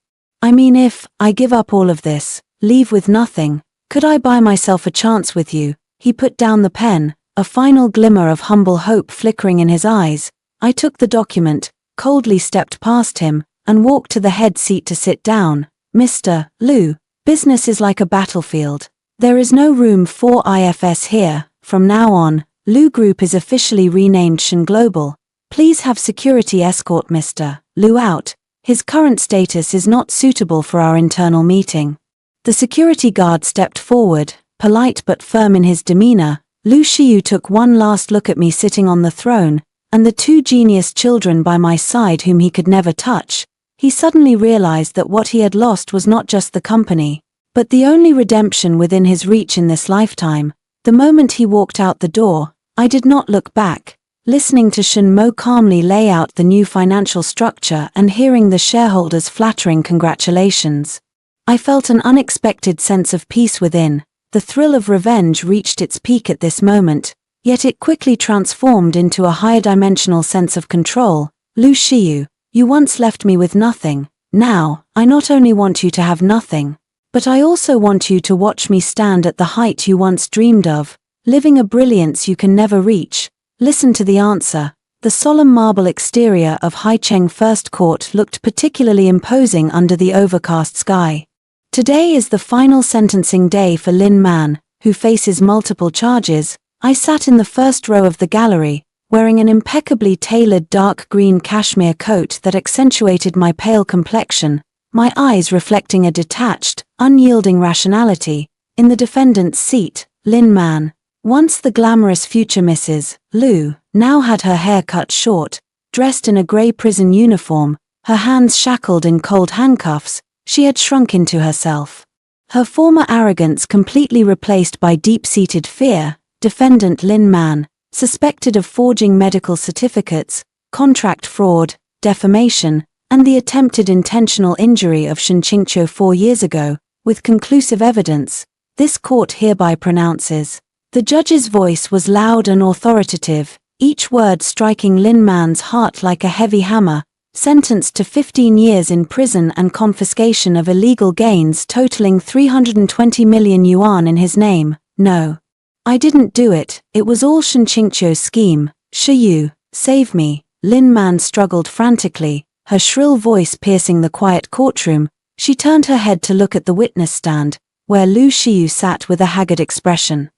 I give up all of this, leave with nothing, could I buy myself a chance with you? He put down the pen, a final glimmer of humble hope flickering in his eyes. I took the document, coldly stepped past him, and walked to the head seat to sit down. Mr. Lu, business is like a battlefield. There is no room for IFS here. From now on, Lu Group is officially renamed Shen Global. Please have security escort Mr. Lu out. His current status is not suitable for our internal meeting. The security guard stepped forward, polite but firm in his demeanor. Lu Shiyu took one last look at me sitting on the throne, and the two genius children by my side whom he could never touch. He suddenly realized that what he had lost was not just the company, but the only redemption within his reach in this lifetime. The moment he walked out the door, I did not look back, listening to Shen Mo calmly lay out the new financial structure and hearing the shareholders' flattering congratulations. I felt an unexpected sense of peace within. The thrill of revenge reached its peak at this moment, yet it quickly transformed into a higher dimensional sense of control. Lu Shiyu, you once left me with nothing. Now, I not only want you to have nothing, but I also want you to watch me stand at the height you once dreamed of, living a brilliance you can never reach. Listen to the answer. The solemn marble exterior of Haicheng First Court looked particularly imposing under the overcast sky. Today is the final sentencing day for Lin Man, who faces multiple charges. I sat in the first row of the gallery, wearing an impeccably tailored dark green cashmere coat that accentuated my pale complexion, my eyes reflecting a detached, unyielding rationality. In the defendant's seat, Lin Man, once the glamorous future Mrs. Lu, now had her hair cut short, dressed in a grey prison uniform, her hands shackled in cold handcuffs. She had shrunk into herself. Her former arrogance completely replaced by deep-seated fear. Defendant Lin Man, suspected of forging medical certificates, contract fraud, defamation, and the attempted intentional injury of Shen Qingqiu 4 years ago, with conclusive evidence, this court hereby pronounces. The judge's voice was loud and authoritative, each word striking Lin Man's heart like a heavy hammer. Sentenced to 15 years in prison and confiscation of illegal gains totaling 320 million yuan in his name. No. I didn't do it, it was all Shen Qingqiu's scheme. Shiyu, save me. Lin Man struggled frantically, her shrill voice piercing the quiet courtroom. She turned her head to look at the witness stand, where Lu Shiyu sat with a haggard expression.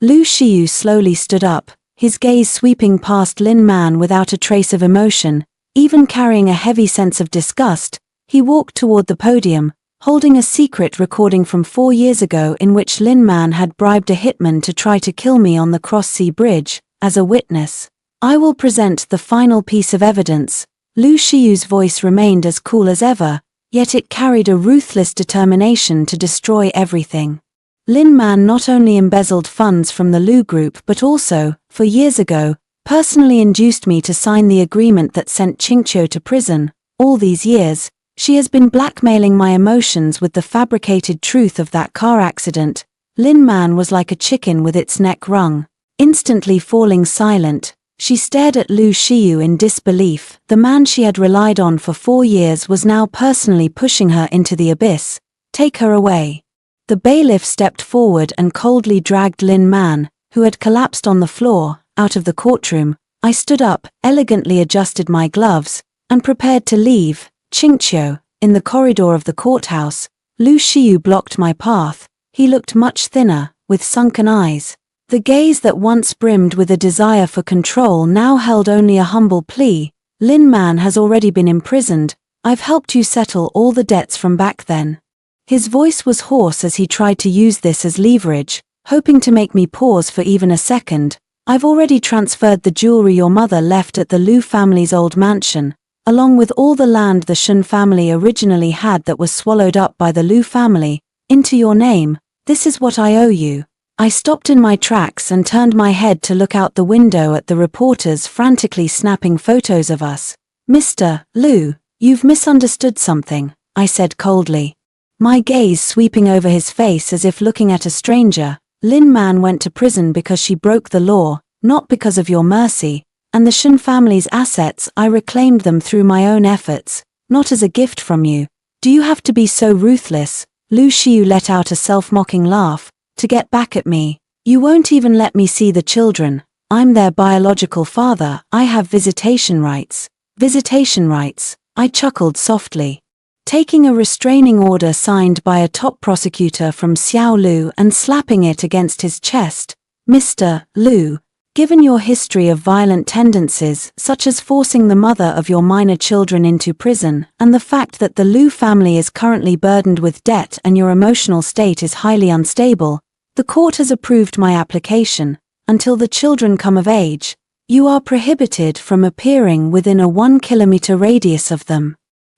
Lu Shiyu slowly stood up, his gaze sweeping past Lin Man without a trace of emotion. Even carrying a heavy sense of disgust, he walked toward the podium, holding a secret recording from 4 years ago in which Lin Man had bribed a hitman to try to kill me on the Cross-Sea Bridge. As a witness, I will present the final piece of evidence. Lu Shiyu's voice remained as cool as ever, yet it carried a ruthless determination to destroy everything. Lin Man not only embezzled funds from the Lu Group but also, 4 years ago, personally induced me to sign the agreement that sent Qingqiu to prison. All these years, she has been blackmailing my emotions with the fabricated truth of that car accident. Lin Man was like a chicken with its neck wrung. Instantly falling silent, she stared at Lu Shiyu in disbelief. The man she had relied on for 4 years was now personally pushing her into the abyss. Take her away. The bailiff stepped forward and coldly dragged Lin Man, who had collapsed on the floor, out of the courtroom. I stood up, elegantly adjusted my gloves, and prepared to leave. Qingqiu, in the corridor of the courthouse, Lu Shiyu blocked my path. He looked much thinner, with sunken eyes. The gaze that once brimmed with a desire for control now held only a humble plea. Lin Man has already been imprisoned. I've helped you settle all the debts from back then. His voice was hoarse as he tried to use this as leverage. hoping to make me pause for even a second. I've already transferred the jewelry your mother left at the Liu family's old mansion, along with all the land the Shun family originally had that was swallowed up by the Liu family, into your name. This is what I owe you. I stopped in my tracks and turned my head to look out the window at the reporters frantically snapping photos of us. Mr. Liu, you've misunderstood something, I said coldly. My gaze sweeping over his face as if looking at a stranger. Lin Man went to prison because she broke the law, not because of your mercy, and the Shun family's assets, I reclaimed them through my own efforts, not as a gift from you. Do you have to be so ruthless? Lu Xiu let out a self-mocking laugh, to get back at me. You won't even let me see the children. I'm their biological father. I have visitation rights. Visitation rights, I chuckled softly. Taking a restraining order signed by a top prosecutor from Xiao Lu and slapping it against his chest. Mr. Liu, given your history of violent tendencies such as forcing the mother of your minor children into prison, and the fact that the Liu family is currently burdened with debt and your emotional state is highly unstable, the court has approved my application. Until the children come of age, you are prohibited from appearing within a 1-kilometer radius of them.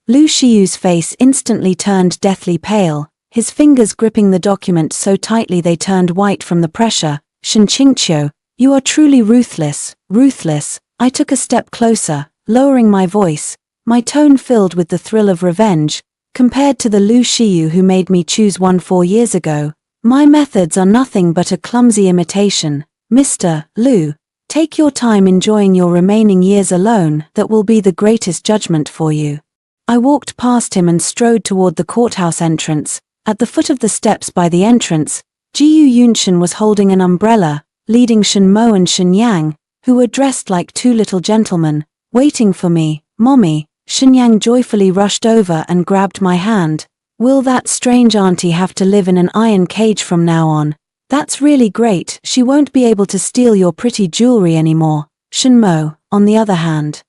Lu Xiu's face instantly turned deathly pale, his fingers gripping the document so tightly they turned white from the pressure. Shen Qingqiu, you are truly ruthless, ruthless. I took a step closer, lowering my voice, my tone filled with the thrill of revenge. Compared to the Lu Xiu who made me choose one 4 years ago, my methods are nothing but a clumsy imitation. Mr. Liu, take your time enjoying your remaining years alone. That will be the greatest judgment for you. I walked past him and strode toward the courthouse entrance. At the foot of the steps by the entrance, Jiyu Yunshan was holding an umbrella, leading Shen Mo and Shen Yang, who were dressed like two little gentlemen, waiting for me. Mommy, Shen Yang joyfully rushed over and grabbed my hand. Will that strange auntie have to live in an iron cage from now on? That's really great. She won't be able to steal your pretty jewelry anymore. Shen Mo, on the other hand,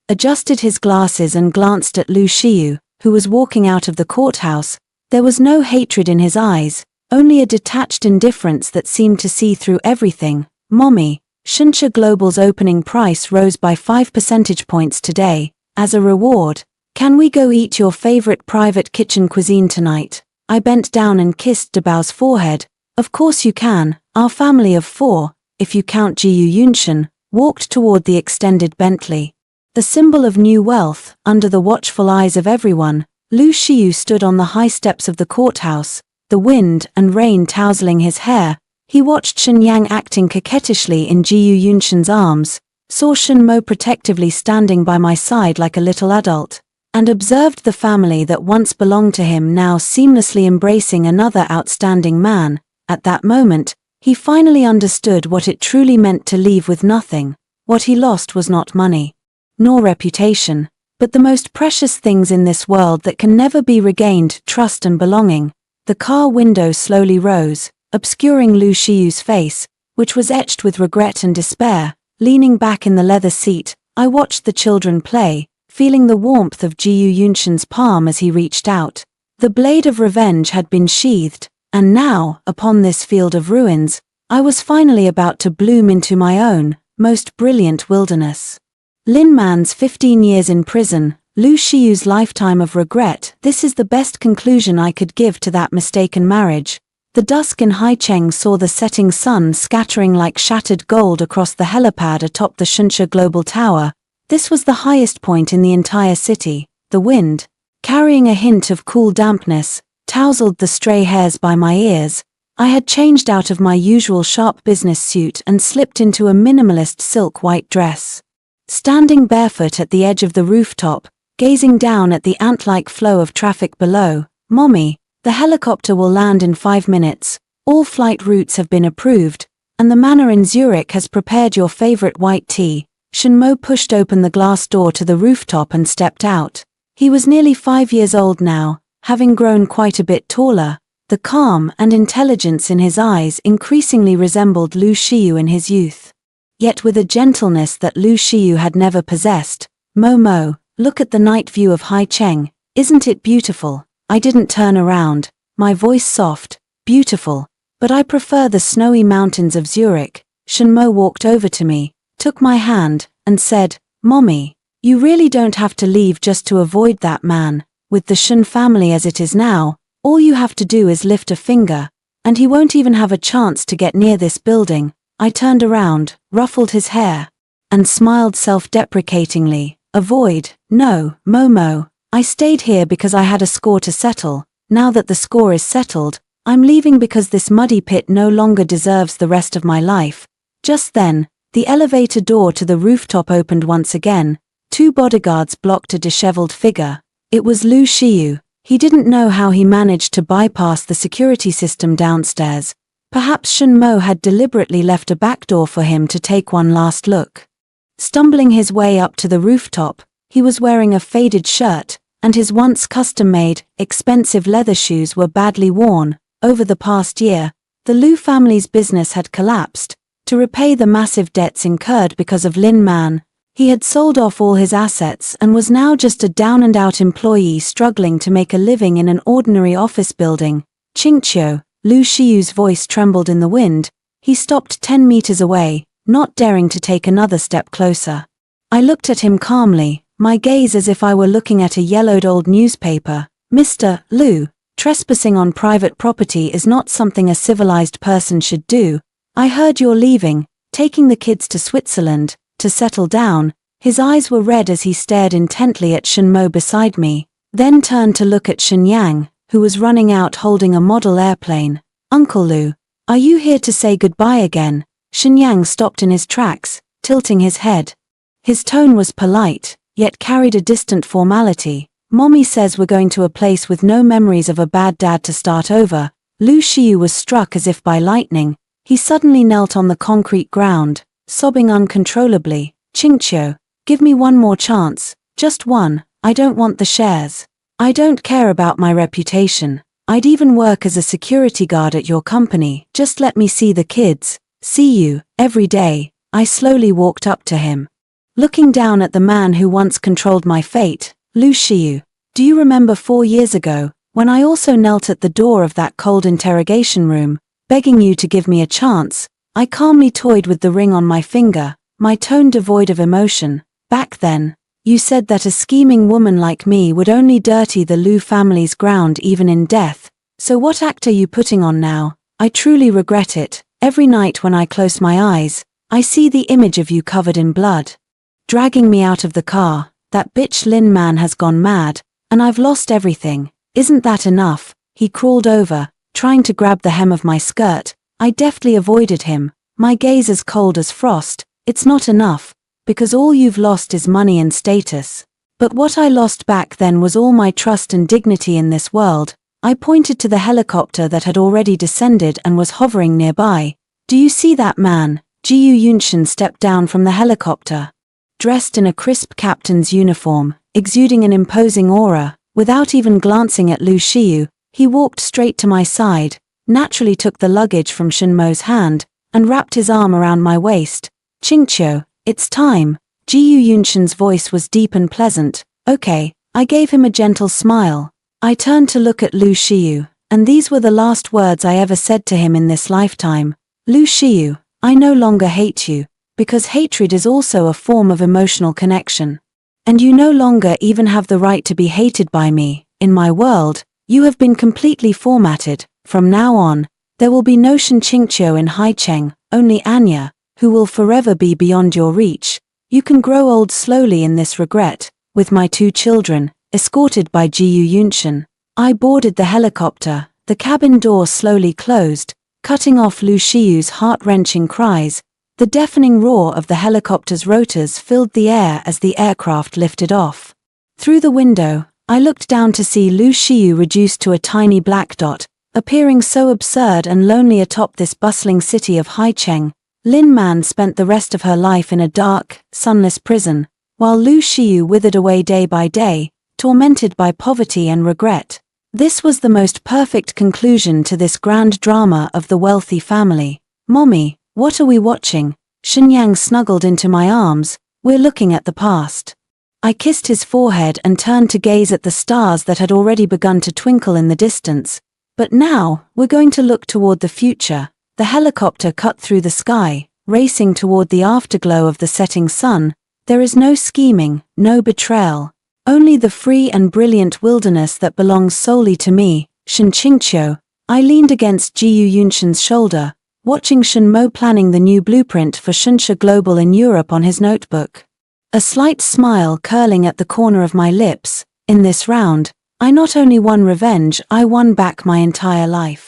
adjusted his glasses and glanced at Lu Xiu, who was walking out of the courthouse. There was no hatred in his eyes, only a detached indifference that seemed to see through everything. Mommy, Shinsha Global's opening price rose by 5 percentage points today. As a reward, can we go eat your favorite private kitchen cuisine tonight? I bent down and kissed Dabao's forehead. Of course you can. Our family of 4, if you count Jiyu Yunshan, walked toward the extended Bentley. The symbol of new wealth, under the watchful eyes of everyone, Lu Xiu stood on the high steps of the courthouse, the wind and rain tousling his hair. He watched Shen Yang acting coquettishly in Jiyu Yunshan's arms, saw Shen Mo protectively standing by my side like a little adult, and observed the family that once belonged to him now seamlessly embracing another outstanding man. At that moment, he finally understood what it truly meant to leave with nothing. What he lost was not money, nor reputation, but the most precious things in this world that can never be regained: trust and belonging. The car window slowly rose, obscuring Lu Xiu's face, which was etched with regret and despair. Leaning back in the leather seat, I watched the children play, feeling the warmth of Jiyu Yunshan's palm as he reached out. The blade of revenge had been sheathed, and now, upon this field of ruins, I was finally about to bloom into my own, most brilliant wilderness. Lin Man's 15 years in prison, Lu Xiu's lifetime of regret. This is the best conclusion I could give to that mistaken marriage. The dusk in Haicheng saw the setting sun scattering like shattered gold across the helipad atop the Shinsha Global Tower. This was the highest point in the entire city. The wind, carrying a hint of cool dampness, tousled the stray hairs by my ears. I had changed out of my usual sharp business suit and slipped into a minimalist silk white dress. Standing barefoot at the edge of the rooftop, gazing down at the ant-like flow of traffic below. Mommy, the helicopter will land in 5 minutes. All flight routes have been approved, and the manor in Zurich has prepared your favorite white tea. Shen Mo pushed open the glass door to the rooftop and stepped out. He was nearly 5 years old now, having grown quite a bit taller. The calm and intelligence in his eyes increasingly resembled Lu Xiu in his youth, yet with a gentleness that Lu Xiu had never possessed. Mo, look at the night view of Haicheng. Isn't it beautiful? I didn't turn around, my voice soft. Beautiful. But I prefer the snowy mountains of Zurich. Shenmo walked over to me, took my hand, and said, "Mommy, you really don't have to leave just to avoid that man. With the Shen family as it is now, all you have to do is lift a finger, and he won't even have a chance to get near this building." I turned around, ruffled his hair, and smiled self-deprecatingly. "Avoid? No, Momo. I stayed here because I had a score to settle. Now that the score is settled, I'm leaving because this muddy pit no longer deserves the rest of my life." Just then, the elevator door to the rooftop opened once again. 2 bodyguards blocked a disheveled figure. It was Lu Xiyu. He didn't know how he managed to bypass the security system downstairs. Perhaps Shenmo had deliberately left a back door for him to take one last look. Stumbling his way up to the rooftop, he was wearing a faded shirt, and his once custom-made, expensive leather shoes were badly worn. Over the past year, the Lu family's business had collapsed. To repay the massive debts incurred because of Lin Man, he had sold off all his assets and was now just a down-and-out employee struggling to make a living in an ordinary office building. "Qingqiu," Lu Xiyu's voice trembled in the wind. He stopped 10 meters away, not daring to take another step closer. I looked at him calmly, my gaze as if I were looking at a yellowed old newspaper. "Mr. Lu, trespassing on private property is not something a civilized person should do. I heard you're leaving, taking the kids to Switzerland, to settle down." His eyes were red as he stared intently at Shenmo beside me, then turned to look at Shenyang, who was running out holding a model airplane. "Uncle Lu, are you here to say goodbye again?" Shenyang stopped in his tracks, tilting his head. His tone was polite, yet carried a distant formality. "Mommy says we're going to a place with no memories of a bad dad to start over." Lu Xiyu was struck as if by lightning. He suddenly knelt on the concrete ground, sobbing uncontrollably. "Qingqiu, give me one more chance, just one. I don't want the shares. I don't care about my reputation. I'd even work as a security guard at your company. Just let me see the kids. See you, every day." I slowly walked up to him, looking down at the man who once controlled my fate. "Lu Xiyu, do you remember 4 years ago, when I also knelt at the door of that cold interrogation room, begging you to give me a chance?" I calmly toyed with the ring on my finger, my tone devoid of emotion. "Back then, you said that a scheming woman like me would only dirty the Lu family's ground even in death. So what act are you putting on now? I truly regret it. Every night when I close my eyes, I see the image of you covered in blood, dragging me out of the car. That bitch Lin Man has gone mad, and I've lost everything. Isn't that enough?" He crawled over, trying to grab the hem of my skirt. I deftly avoided him, my gaze as cold as frost. "It's not enough, because all you've lost is money and status. But what I lost back then was all my trust and dignity in this world." I pointed to the helicopter that had already descended and was hovering nearby. "Do you see that man?" Jiyu Yunshin stepped down from the helicopter, dressed in a crisp captain's uniform, exuding an imposing aura. Without even glancing at Lu Xiyu, he walked straight to my side, naturally took the luggage from Shenmo's hand, and wrapped his arm around my waist. "Qingqiu, it's time." Jiyu Yunshin's voice was deep and pleasant. "Okay." I gave him a gentle smile. I turned to look at Lu Xiyu, and these were the last words I ever said to him in this lifetime. "Lu Xiyu, I no longer hate you, because hatred is also a form of emotional connection. And you no longer even have the right to be hated by me. In my world, you have been completely formatted. From now on, there will be no Shen Qingqiu in Haicheng, only Anya, who will forever be beyond your reach. You can grow old slowly in this regret." With my 2 children, escorted by Jiyu Yunshin, I boarded the helicopter. The cabin door slowly closed, cutting off Lu Xiyu's heart-wrenching cries. The deafening roar of the helicopter's rotors filled the air as the aircraft lifted off. Through the window, I looked down to see Lu Xiyu reduced to a tiny black dot, appearing so absurd and lonely atop this bustling city of Haicheng. Lin Man spent the rest of her life in a dark, sunless prison, while Lu Xiyu withered away day by day, tormented by poverty and regret. This was the most perfect conclusion to this grand drama of the wealthy family. "Mommy, what are we watching?" Shenyang snuggled into my arms. "We're looking at the past." I kissed his forehead and turned to gaze at the stars that had already begun to twinkle in the distance. But now, we're going to look toward the future. The helicopter cut through the sky, racing toward the afterglow of the setting sun. There is no scheming, no betrayal. Only the free and brilliant wilderness that belongs solely to me, Shin Qingqiu. I leaned against Jiyu Yunshan's shoulder, watching Shen Mo planning the new blueprint for Shunsha Global in Europe on his notebook. A slight smile curling at the corner of my lips. In this round, I not only won revenge, I won back my entire life.